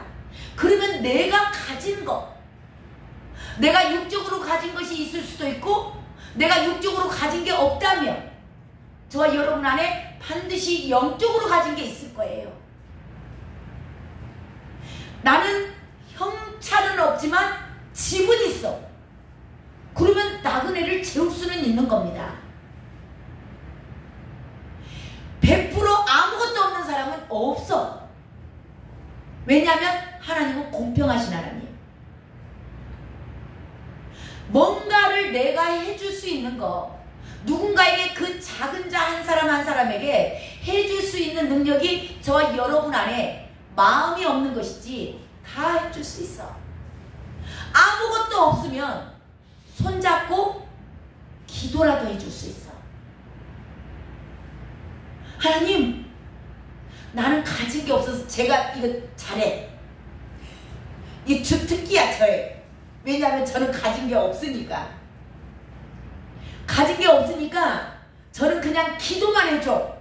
그러면 내가 가진 것, 내가 육적으로 가진 것이 있을 수도 있고 내가 육적으로 가진 게 없다면 저와 여러분 안에 반드시 영적으로 가진 게 있을 거예요. 나는 형차는 없지만 집은 있어. 그러면 나그네를 재울 수는 있는 겁니다. 100% 아무것도 없는 사람은 없어. 왜냐하면 하나님은 공평하신 하나님. 뭔가를 내가 해줄 수 있는 거, 누군가에게 그 작은 자 한 사람 한 사람에게 해줄 수 있는 능력이 저와 여러분 안에 마음이 없는 것이지 다 해줄 수 있어. 아무것도 없으면 손잡고 기도라도 해줄 수 있어. 하나님, 나는 가진 게 없어서 제가 이거 잘해. 이 주특기야 저의. 왜냐하면 저는 가진 게 없으니까. 가진 게 없으니까 저는 그냥 기도만 해줘.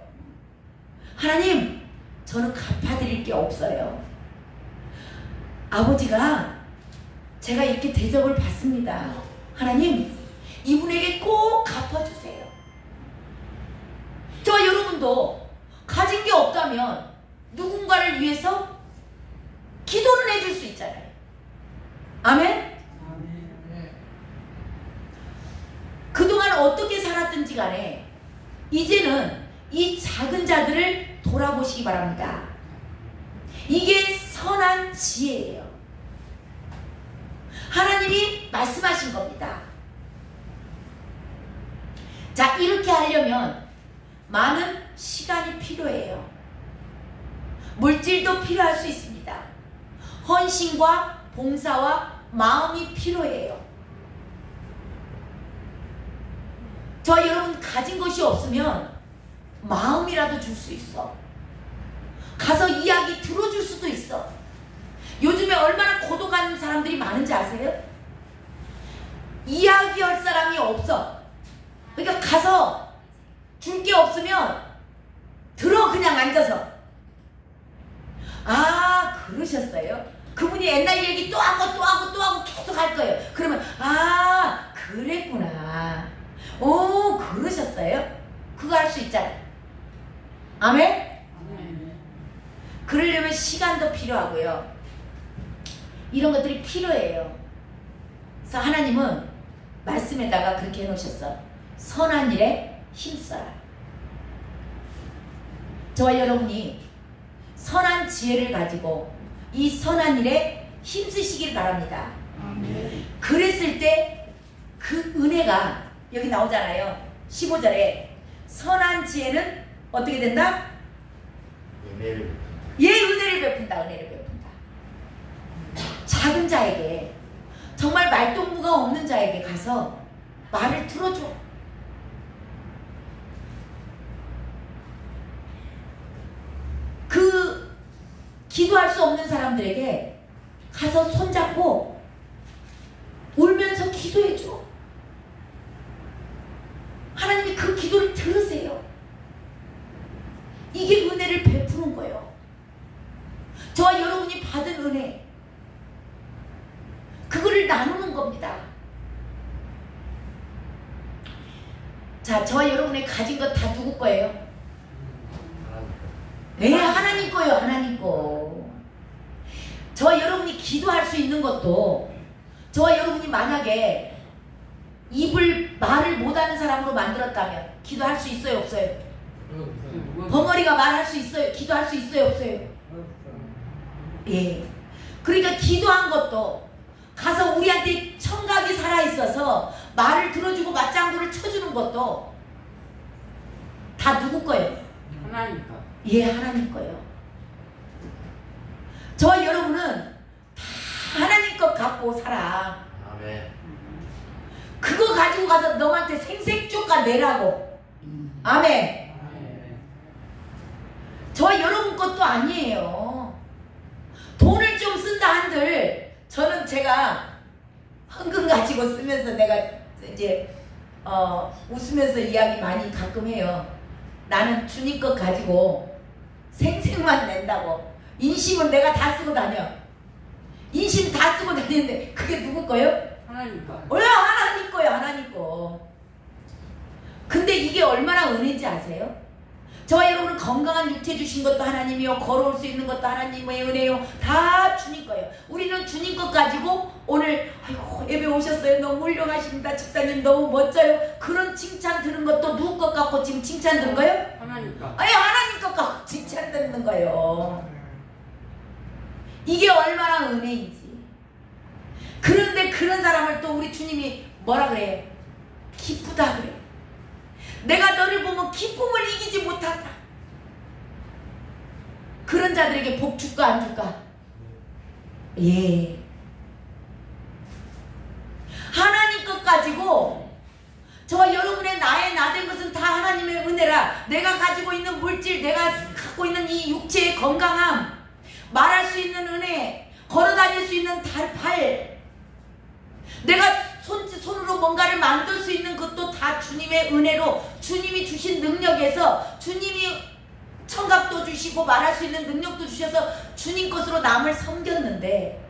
하나님, 저는 갚아드릴 게 없어요. 아버지가 제가 이렇게 대접을 받습니다. 하나님, 이분에게 꼭 갚아주세요. 저와 여러분도 가진 게 없다면 누군가를 위해서 기도를 해줄 수 있잖아요. 아멘? 그동안 어떻게 살았든지 간에 이제는 이 작은 자들을 돌아보시기 바랍니다. 이게 선한 지혜예요. 하나님이 말씀하신 겁니다. 자, 이렇게 하려면 많은 시간이 필요해요. 물질도 필요할 수 있습니다. 헌신과 봉사와 마음이 필요해요. 저 여러분 가진 것이 없으면 마음이라도 줄 수 있어. 가서 이야기 들어줄 수도 있어. 요즘에 얼마나 고독한 사람들이 많은지 아세요? 이야기할 사람이 없어. 그러니까 가서 줄 게 없으면 들어, 그냥 앉아서. 그러셨어요? 그분이 옛날 얘기 또 하고 또 하고 또 하고 계속 할 거예요. 그러면 그랬구나. 그러셨어요? 그거 할 수 있잖아요. 아멘? 그러려면 시간도 필요하고요. 이런 것들이 필요해요. 그래서 하나님은 말씀에다가 그렇게 해놓으셨어. 선한 일에 힘써라. 저와 여러분이 선한 지혜를 가지고 이 선한 일에 힘쓰시길 바랍니다. 그랬을 때 그 은혜가 여기 나오잖아요. 15절에 선한 지혜는 어떻게 된다? 은혜를 베푼다. 은혜를 베푼다. 작은 자에게, 정말 말동무가 없는 자에게 가서 말을 들어줘. 그 기도할 수 없는 사람들에게 가서 손잡고 울면서 기도해줘. 하나님이 그 기도를 들으세요. 이게 은혜를 베푸는 거예요. 저와 여러분이 받은 은혜, 그거를 나누는 겁니다. 자, 저와 여러분이 가진 것 다 누구 거예요? 네, 하나님 거예요. 하나님 거. 저와 여러분이 기도할 수 있는 것도, 저와 여러분이 만약에 말을 못하는 사람으로 만들었다면 기도할 수 있어요? 없어요? 벙어리가 말할 수 있어요? 기도할 수 있어요? 없어요? 예. 그러니까 기도한 것도, 가서 우리한테 청각이 살아있어서 말을 들어주고 맞장구를 쳐주는 것도 다 누구 거예요? 하나님 거. 예, 하나님 거예요. 저와 여러분은 다 하나님 것 갖고 살아. 아멘. 그거 가지고 가서 너한테 생색조가 내라고. 아멘. 저와 여러분 것도 아니에요. 돈을 좀 쓴다 한들, 저는 제가 헌금 가지고 쓰면서 내가 이제 웃으면서 이야기 많이 가끔 해요. 나는 주님 것 가지고 생색만 낸다고. 인심은 내가 다 쓰고 다녀. 인심 다 쓰고 다니는데 그게 누구 거예요? 하나님 거. 하나님 거예요. 하나님 거. 근데 이게 얼마나 은혜인지 아세요? 저와 여러분은 건강한 육체 주신 것도 하나님이요, 걸어올 수 있는 것도 하나님의 은혜요, 다 주님 거예요. 우리는 주님 것 가지고 오늘 아이고 예배 오셨어요, 너무 훌륭하십니다, 집사님 너무 멋져요, 그런 칭찬 들은 것도 누구 것 같고 지금 칭찬 들은 거예요? 하나님 거. 아니, 하나님 것 갖고 칭찬 듣는 거예요. 이게 얼마나 은혜인지. 그런데 그런 사람을 또 우리 주님이 뭐라 그래요? 기쁘다 그래요. 내가 너를 보면 기쁨을 이기지 못한다. 그런 자들에게 복 줄까 안 줄까? 예. 하나님 것 가지고 저와 여러분의 나의 나된 것은 다 하나님의 은혜라. 내가 가지고 있는 물질, 내가 갖고 있는 이 육체의 건강함, 말할 수 있는 은혜, 걸어다닐 수 있는 팔, 내가 손으로 뭔가를 만들 수 있는 것도 다 주님의 은혜로, 주님이 주신 능력에서, 주님이 청각도 주시고 말할 수 있는 능력도 주셔서 주님 것으로 남을 섬겼는데,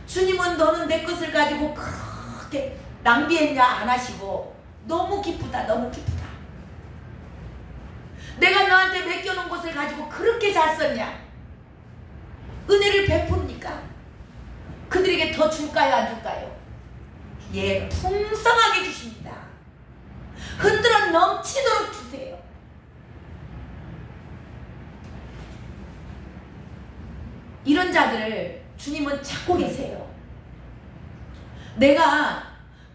주님은 너는 내 것을 가지고 그렇게 낭비했냐 안 하시고 너무 기쁘다, 너무 기쁘다. 내가 너한테 맡겨놓은 것을 가지고 그렇게 잘 썼냐? 은혜를 베푸니까 그들에게 더 줄까요 안 줄까요? 예, 풍성하게 주십니다. 흔들어 넘치도록 주세요. 이런 자들을 주님은 찾고 계세요.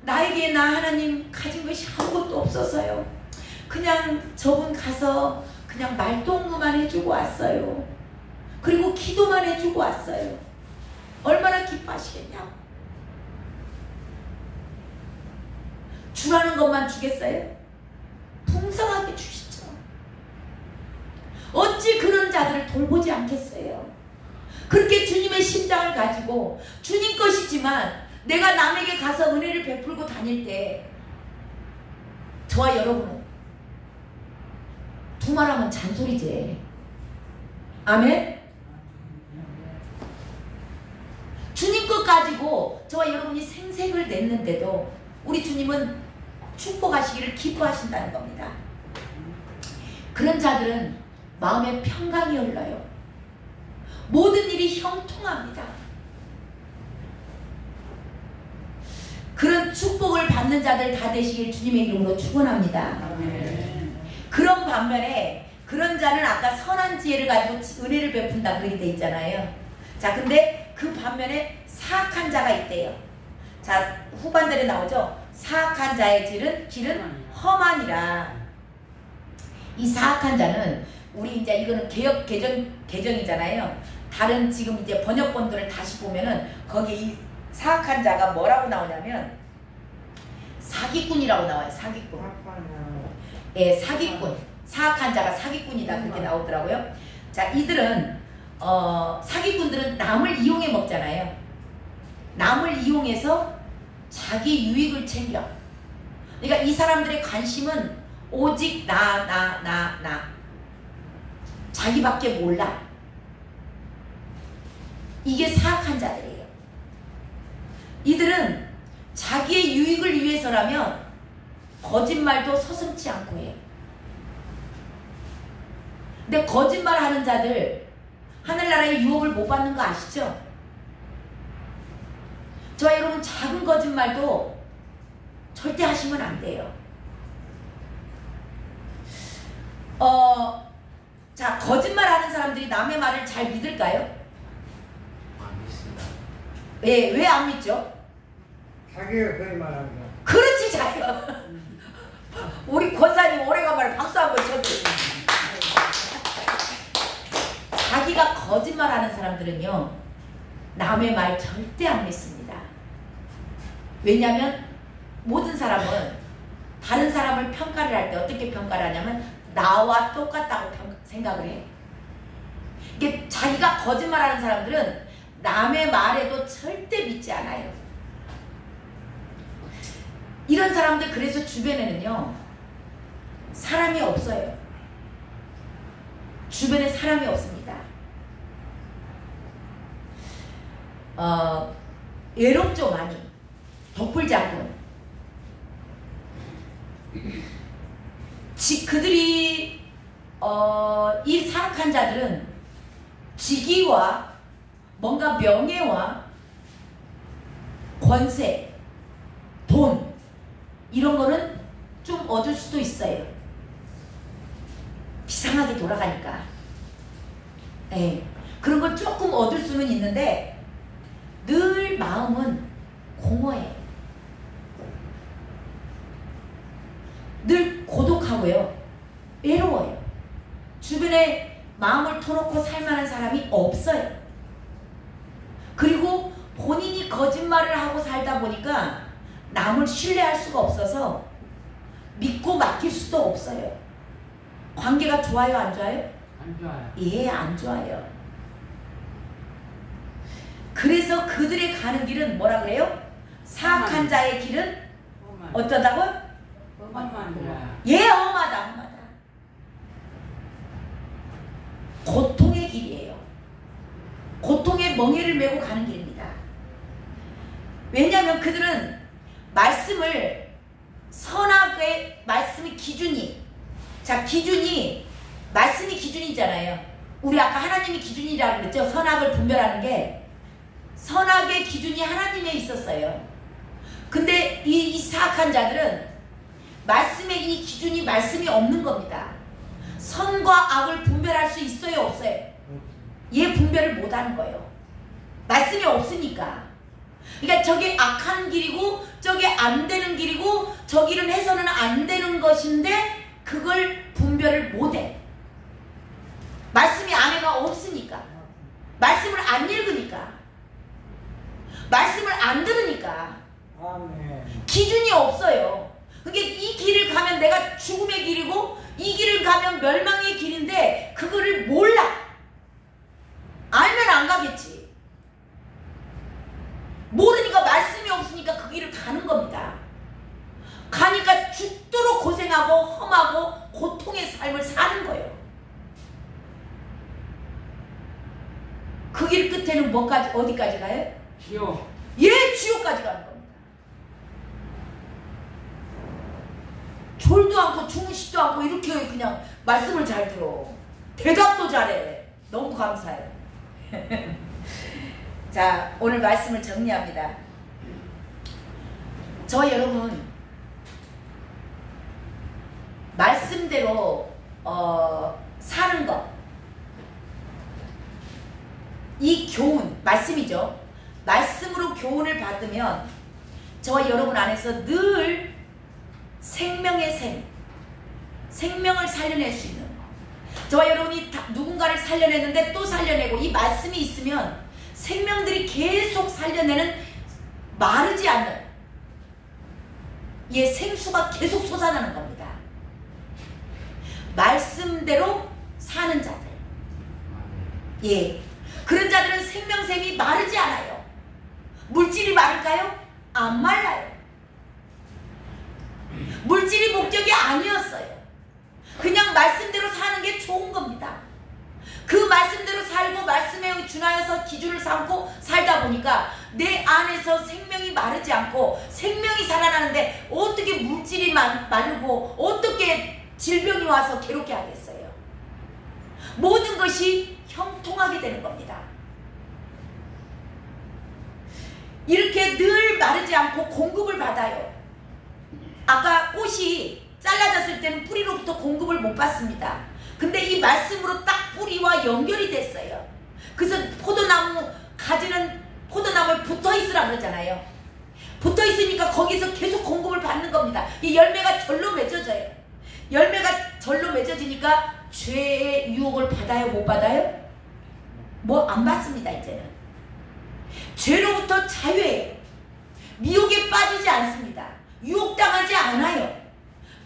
나에게 나 하나님 가진 것이 아무것도 없어서요, 그냥 저분 가서 그냥 말동무만 해주고 왔어요. 그리고 기도만 해주고 왔어요. 얼마나 기뻐하시겠냐고. 주라는 것만 주겠어요? 풍성하게 주시죠. 어찌 그런 자들을 돌보지 않겠어요? 그렇게 주님의 심장을 가지고 주님 것이지만 내가 남에게 가서 은혜를 베풀고 다닐 때 저와 여러분은 두말하면 잔소리지. 아멘? 주님 것 가지고 저와 여러분이 생색을 냈는데도 우리 주님은 축복하시기를 기뻐하신다는 겁니다. 그런 자들은 마음에 평강이 흘러요. 모든 일이 형통합니다. 그런 축복을 받는 자들 다 되시길 주님의 이름으로 축원합니다. 그런 반면에 그런 자는 아까 선한 지혜를 가지고 은혜를 베푼다 그렇게 돼 있잖아요. 자, 근데 그 반면에 사악한 자가 있대요. 자, 후반절에 나오죠. 사악한 자의 길은 험하니라. 이 사악한 자는, 우리 이제 이거는 개역 개정이잖아요. 다른 지금 이제 번역본들을 다시 보면은 거기 이 사악한 자가 뭐라고 나오냐면 사기꾼이라고 나와요. 사기꾼. 예, 사기꾼. 사악한 자가 사기꾼이다 그렇게 나오더라고요. 자, 이들은 사기꾼들은 남을 이용해 먹잖아요. 남을 이용해서 자기 유익을 챙겨. 그러니까 이 사람들의 관심은 오직 나. 자기밖에 몰라. 이게 사악한 자들이에요. 이들은 자기의 유익을 위해서라면 거짓말도 서슴지 않고 해요. 근데 거짓말하는 자들 하늘나라의 유업을 못 받는 거 아시죠? 저와 여러분, 작은 거짓말도 절대 하시면 안 돼요. 자, 거짓말하는 사람들이 남의 말을 잘 믿을까요? 안 믿습니다. 예, 왜 안 믿죠? 자기가 그런 말합니다. 그렇지, 자기가. 우리 권사님 오래간만에 박수 한번 쳐드려요. 자기가 거짓말하는 사람들은요, 남의 말 절대 안 믿습니다. 왜냐하면 모든 사람은 다른 사람을 평가를 할 때 어떻게 평가를 하냐면 나와 똑같다고 생각을 해. 이게 자기가 거짓말하는 사람들은 남의 말에도 절대 믿지 않아요. 이런 사람들, 그래서 주변에는요 사람이 없어요. 주변에 사람이 없습니다. 외롭죠, 많이. 덕불장군. 그들이 이 사악한 자들은 직위와 뭔가 명예와 권세, 돈 이런 거는 좀 얻을 수도 있어요. 비상하게 돌아가니까. 네. 그런 걸 조금 얻을 수는 있는데 늘 마음은 공허해요. 늘 고독하고요. 외로워요. 주변에 마음을 터놓고 살만한 사람이 없어요. 그리고 본인이 거짓말을 하고 살다 보니까 남을 신뢰할 수가 없어서 믿고 맡길 수도 없어요. 관계가 좋아요, 안 좋아요? 안 좋아요. 예, 안 좋아요. 그래서 그들의 가는 길은 뭐라 그래요? 사악한 자의 길은 어쩌다고? 험한 예, 험하다. 고통의 길이에요. 고통의 멍에를 메고 가는 길입니다. 왜냐하면 그들은 말씀을 선악의 말씀의 기준이, 자, 기준이 말씀이 기준이잖아요. 우리 아까 하나님이 기준이라고 그랬죠. 선악을 분별하는 게 선악의 기준이 하나님에 있었어요. 근데 이 사악한 자들은 말씀의 이 기준이 말씀이 없는 겁니다. 선과 악을 분별할 수 있어요, 없어요? 얘 분별을 못하는 거예요. 말씀이 없으니까. 그러니까 저게 악한 길이고 저게 안 되는 길이고 저 길은 해서는 안 되는 것인데 그걸 분별을 못해. 말씀이 안에가 없으니까. 말씀을 안 읽으니까. 말씀을 안 들으니까. 기준이 없어요. 그게 이 길을 가면 내가 죽음의 길이고 이 길을 가면 멸망의 길인데 그거를 몰라. 알면 안 가겠지. 모르니까 말씀이 없으니까 그 길을 가는 겁니다. 가니까 죽도록 고생하고 험하고 고통의 삶을 사는 거예요. 그 길 끝에는 뭐까지, 어디까지 가요? 지옥. 예, 지옥까지 가는 겁니다. 졸도 않고 주무시지도 않고 이렇게 그냥 말씀을 잘 들어. 대답도 잘해. 너무 감사해. 자, 오늘 말씀을 정리합니다. 저 여러분 말씀대로 사는 것, 이 교훈, 말씀이죠. 말씀으로 교훈을 받으면 저와 여러분 안에서 늘 생명의 샘, 생명을 살려낼 수 있는, 저와 여러분이 누군가를 살려내는데 또 살려내고 이 말씀이 있으면 생명들이 계속 살려내는, 마르지 않는 이 생수가 계속 솟아나는 겁니다. 말씀대로 사는 자들. 예, 그런 자들은 생명샘이 마르지 않아요. 물질이 마를까요? 안 말라요. 물질이 목적이 아니었어요. 그냥 말씀대로 사는 게 좋은 겁니다. 그 말씀대로 살고 말씀에 준하여서 기준을 삼고 살다 보니까 내 안에서 생명이 마르지 않고 생명이 살아나는데 어떻게 물질이 마르고 어떻게 질병이 와서 괴롭게 하겠어요. 모든 것이 형통하게 되는 겁니다. 이렇게 늘 마르지 않고 공급을 받아요. 아까 꽃이 잘라졌을 때는 뿌리로부터 공급을 못 받습니다. 근데 이 말씀으로 딱 뿌리와 연결이 됐어요. 그래서 포도나무 가지는 포도나무에 붙어 있으라 그러잖아요. 붙어 있으니까 거기서 계속 공급을 받는 겁니다. 이 열매가 절로 맺어져요. 열매가 절로 맺어지니까 죄의 유혹을 받아요? 못 받아요? 뭐 안 받습니다. 이제는 죄로부터 자유해요. 미혹에 빠지지 않습니다. 유혹당하지 않아요.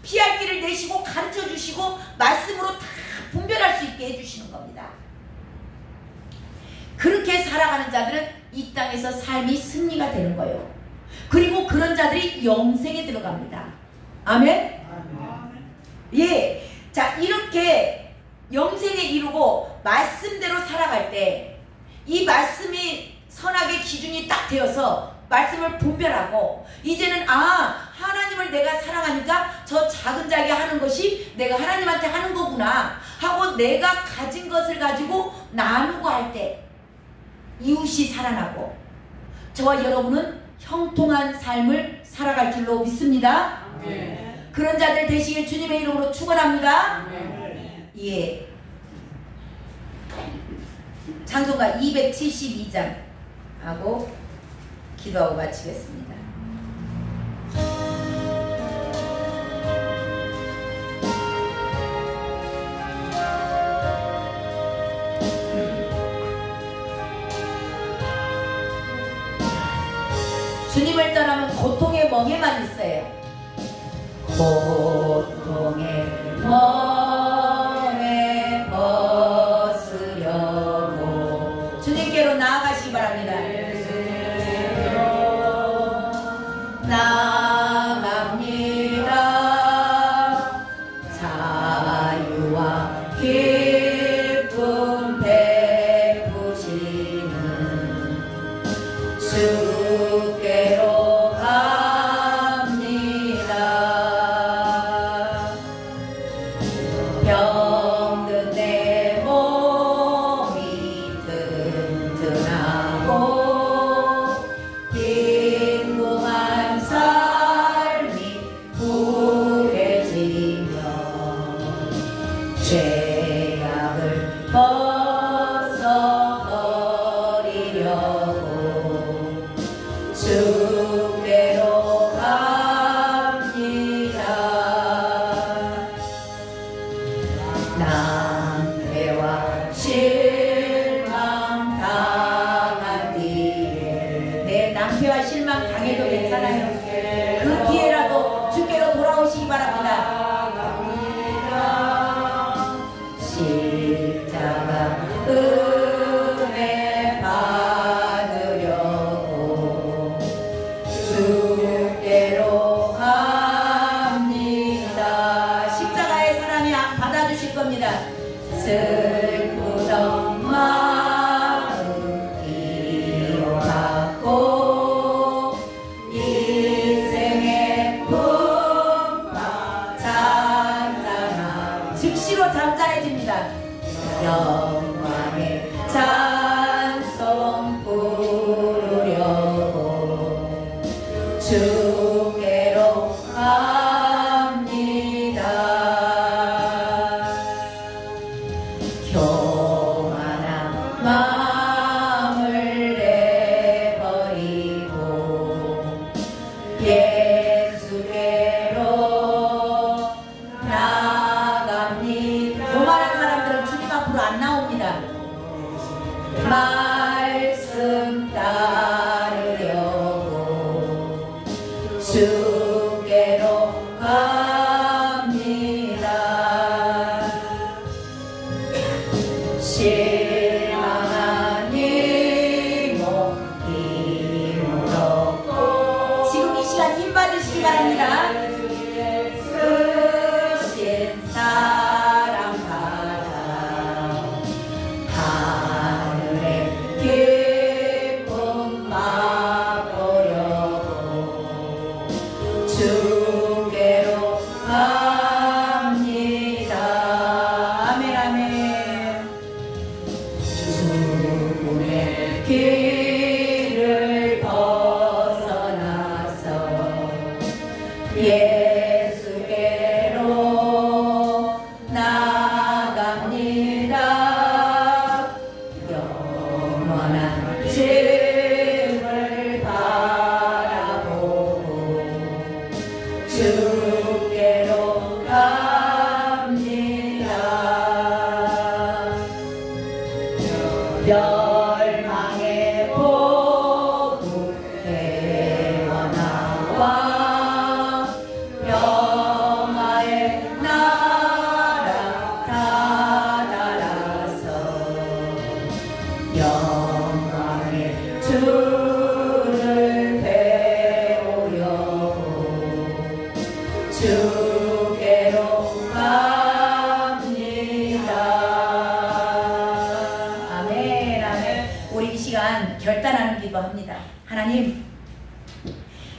피할 길을 내시고 가르쳐 주시고 말씀으로 다 분별할 수 있게 해주시는 겁니다. 그렇게 살아가는 자들은 이 땅에서 삶이 승리가 되는 거예요. 그리고 그런 자들이 영생에 들어갑니다. 아멘? 예. 자, 이렇게 영생에 이루고 말씀대로 살아갈 때 이 말씀이 선악의 기준이 딱 되어서 말씀을 분별하고 이제는 하나님을 내가 사랑하니까 저 작은 자에게 하는 것이 내가 하나님한테 하는 거구나 하고 내가 가진 것을 가지고 나누고 할 때 이웃이 살아나고 저와 여러분은 형통한 삶을 살아갈 줄로 믿습니다. 네. 그런 자들 되시길 주님의 이름으로 축원합니다. 네. 예. 찬송가 272장 하고 기도하고 마치겠습니다. 주님을 떠나면 고통의 멍에만 있어요. 고통의 멍에 벗으려고 주님께로 나아가시기 바랍니다. 나갑니다. 자유와 기쁨 베푸시는 주께로 갑니다. 병든 내 몸이 튼튼하고 빈궁한 삶이 부해지며 죄악을 벗어버리려고 주께로 갑니다. 낭패와 실망 당한 뒤에 내 낭패와 실망 당해도 괜찮아요. 그 뒤에라도 주께로 돌아오시기 바랍니다. 십자가 은혜 받으려고 주께로 갑니다. 십자가의 사랑이 받아주실 겁니다. 슬프던 마음 이어받고 인생의 품바 잔잔함 즉시로 잔잔해집니다. 영광의 찬송 부르려고 주께로 갑니다. 교만한 마음을 내버리고 예수께로 나갑니다. 교만한 사람들은 주님 앞으로 안 나옵니다. 말씀 따르려고 주께로 갑니다. 실망한 길을 벗어나서 예수께로 나갑니다. 영원한 집을 바라보고 주께로 갑니다. 멸망의 복음 대원하와 평화의 나라 다다라서 영광의 주를 배우려고 주께로 우리 이 시간 결단하는 기도합니다. 하나님,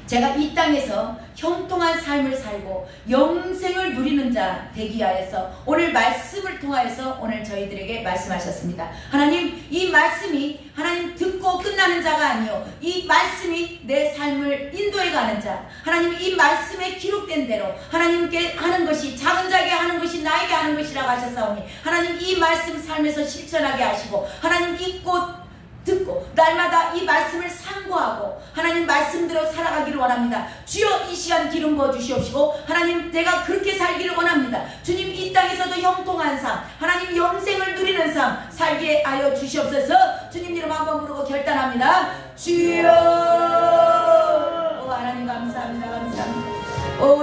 제가 이 땅에서 형통한 삶을 살고 영생을 누리는 자 되기 위하여서 오늘 말씀을 통하여서 오늘 저희들에게 말씀하셨습니다. 하나님, 이 말씀이 하나님 듣고 끝나는 자가 아니요, 이 말씀이 내 삶을 인도해 가는 자, 하나님 이 말씀에 기록된 대로 하나님께 하는 것이, 작은 자에게 하는 것이 나에게 하는 것이라고 하셨사오니 하나님 이 말씀 삶에서 실천하게 하시고 하나님 잊고 듣고 날마다 이 말씀을 상고하고 하나님 말씀대로 살아가기를 원합니다. 주여, 이 시간 기름 부어 주시옵시고 하나님, 내가 그렇게 살기를 원합니다. 주님, 이 땅에서도 형통한 삶, 하나님 영생을 누리는 삶 살게 하여 주시옵소서. 주님 이름 한번 부르고 결단합니다. 주여. 하나님 감사합니다. 감사합니다.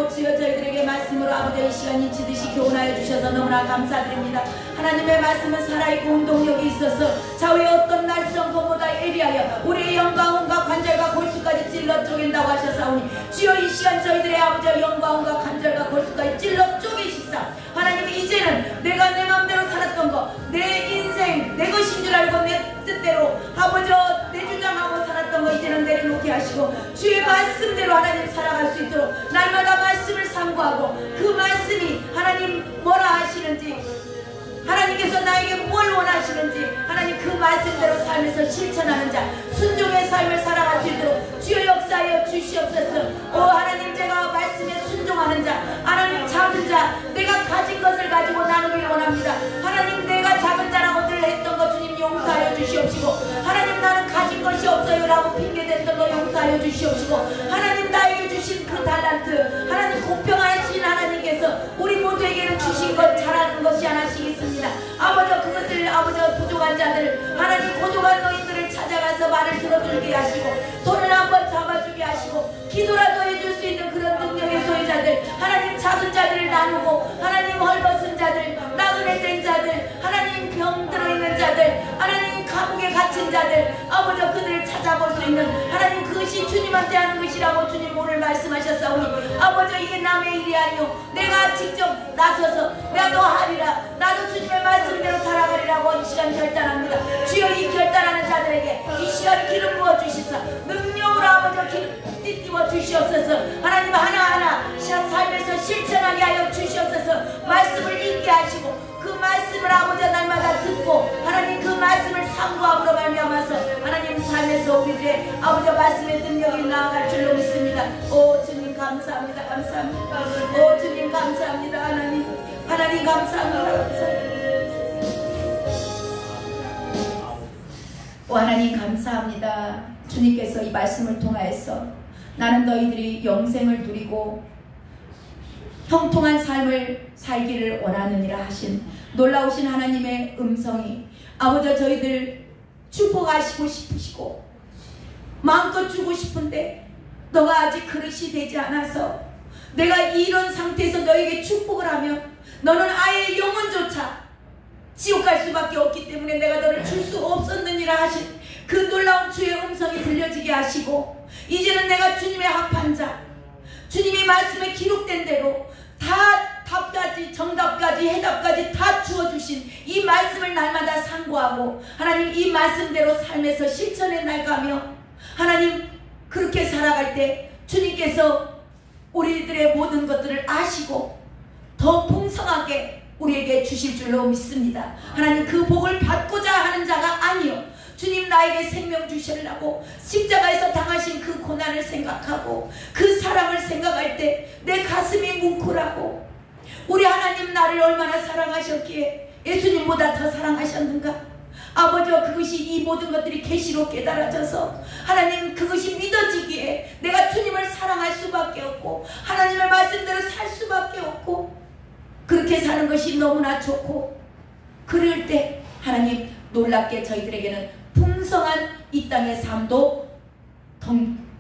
주여, 저희들에게 말씀으로 아버지 이 시간 인치듯이 교훈하여 주셔서 너무나 감사드립니다. 하나님의 말씀은 살아있고 운동력이 있어서 좌우의 어떤 날선 것보다 예리하여 우리의 영과 혼과 관절과 골수까지 찔러 쪼갠다고 하셨사오니 주여, 이 시간 저희들의 아버지의 영과 혼과 관절과 골수까지 찔러 쪼개시사 하나님, 이제는 내가 내 마음대로 살았던 거, 내 인생 내 것인 줄 알고 내 뜻대로 아버지 내 주장하고 살았던 거 이제는 내려놓게 하시고 주의 말씀대로 하나님 살아갈 수 있도록 날마다 말씀을 상고하고 그 말씀이 하나님 뭐라 하시는지, 하나님께서 나에게 뭘 원하시는지 하나님 그 말씀대로 삶에서 실천하는 자, 순종의 삶을 살아갈 수 있도록 주여 역사하여 주시옵소서. 하나님, 제가 말씀에 순종하는 자, 하나님 작은 자, 내가 가진 것을 가지고 나누기를 원합니다. 하나님, 내가 작은 자라고 늘 했던 것 주님 용서하여 주시옵시고 하나님, 나는 가진 것이 없어요 라고 핑계댔던 거 용서하여 주시옵시고 하나님, 나에게 주신 그 달란트 하나님 공평하신 하나님께서 우리 모두에게는 주신 것 잘하는 것이 하나씩 있습니다. 아버지, 그것을 아버지 부족한 자들 하나님 고독한 노인들을 찾아가서 말을 들어주게 하시고 손을 한번 잡아주게 하시고 기도라도 해줄 수 있는 그런 능력의 소유자들 하나님, 작은 자들을 나누고 하나님 헐벗은 자들, 나그네 된 자들, 하나님 병 들어있는 자들, 하나님 감옥에 갇힌 자들, 아버지 그들을 찾아볼 수 있는 하나님, 그것이 주님한테 하는 것이라고 주님 오늘 말씀하셨사오니 아버지, 이게 남의 일이 아니오 내가 직접 나서서 나도 하리라, 나도 주님의 말씀대로 살아가리라고 이 시간 결단합니다. 주여, 이 결단하는 자들에게 이 시간 기름 부어 주시사 능력으로 아버지 띠띠워 주시옵소서. 하나님, 하나하나 삶에서 실천하게 하여 주시옵소서. 말씀을 읽게 하시고 그 말씀을 아버지 날마다 듣고 하나님 그 말씀을 상고함으로 말미암아서 하나님 삶에서 우리들의 아버지 말씀의 능력이 나아갈 줄로 믿습니다. 주님 감사합니다. 감사합니다. 주님 감사합니다. 하나님 감사합니다. 감사합니다. 하나님 감사합니다. 주님께서 이 말씀을 통하여서 나는 너희들이 영생을 누리고 형통한 삶을 살기를 원하느니라 하신 놀라우신 하나님의 음성이 아버지 저희들 축복하시고 싶으시고 마음껏 주고 싶은데 너가 아직 그릇이 되지 않아서 내가 이런 상태에서 너에게 축복을 하면 너는 아예 영혼조차 지옥 갈 수밖에 없기 때문에 내가 너를 줄 수 없었느니라 하신 그 놀라운 주의 음성이 들려지게 하시고 이제는 내가 주님의 합한 자, 주님의 말씀에 기록된 대로 다 답까지 정답까지 해답까지 다 주어주신 이 말씀을 날마다 상고하고 하나님 이 말씀대로 삶에서 실천해 나가며 하나님 그렇게 살아갈 때 주님께서 우리들의 모든 것들을 아시고 더 풍성하게 우리에게 주실 줄로 믿습니다. 하나님 그 복을 받고자 하는 자가 아니요 주님 나의 나에게 생명 주시려고 십자가에서 당하신 그 고난을 생각하고 그 사랑을 생각할 때 내 가슴이 뭉클하고, 우리 하나님 나를 얼마나 사랑하셨기에 예수님보다 더 사랑하셨는가? 아버지와 그것이 이 모든 것들이 계시로 깨달아져서 하나님 그것이 믿어지기에 내가 주님을 사랑할 수밖에 없고 하나님의 말씀대로 살 수밖에 없고, 그렇게 사는 것이 너무나 좋고, 그럴 때 하나님 놀랍게 저희들에게는 풍성한 이 땅의 삶도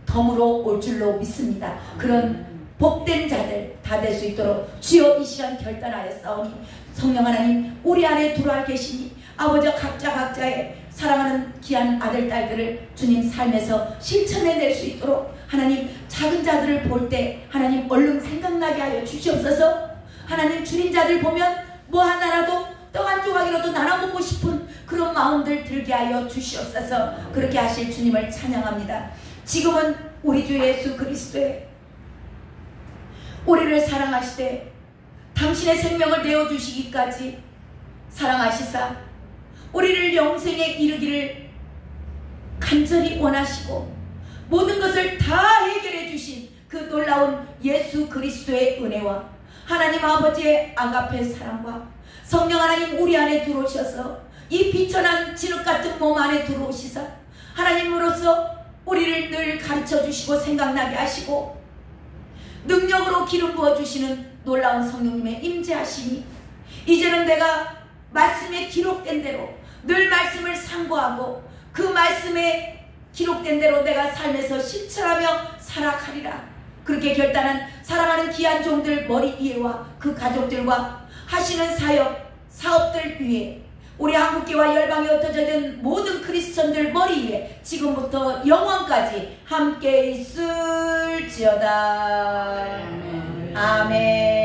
덤으로 올 줄로 믿습니다. 그런 복된 자들 다 될 수 있도록 주여 이 시간 결단하였사오니 성령 하나님 우리 안에 들어와 계시니 아버지와 각자의 사랑하는 귀한 아들 딸들을 주님 삶에서 실천해낼 수 있도록 하나님 작은 자들을 볼 때 하나님 얼른 생각나게 하여 주시옵소서. 하나님 줄인 자들 보면 뭐 하나라도 떡 한 조각이라도 나눠 먹고 싶은 그런 마음들 들게 하여 주시옵소서. 그렇게 하실 주님을 찬양합니다. 지금은 우리 주 예수 그리스도의 우리를 사랑하시되 당신의 생명을 내어주시기까지 사랑하시사 우리를 영생에 이르기를 간절히 원하시고 모든 것을 다 해결해 주신 그 놀라운 예수 그리스도의 은혜와 하나님 아버지의 아가페 사랑과 성령 하나님 우리 안에 들어오셔서 이 비천한 진흙 같은 몸 안에 들어오시사 하나님으로서 우리를 늘 가르쳐 주시고 생각나게 하시고 능력으로 기름 부어주시는 놀라운 성령님의 임재하시니 이제는 내가 말씀에 기록된 대로 늘 말씀을 상고하고 그 말씀에 기록된 대로 내가 삶에서 실천하며 살아가리라. 그렇게 결단한 사랑하는 귀한 종들 머리 위에와 그 가족들과 하시는 사업들 위에 우리 한국교와 열방에 흩어진 모든 크리스천들 머리 위에 지금부터 영원까지 함께 있을지어다. 아멘.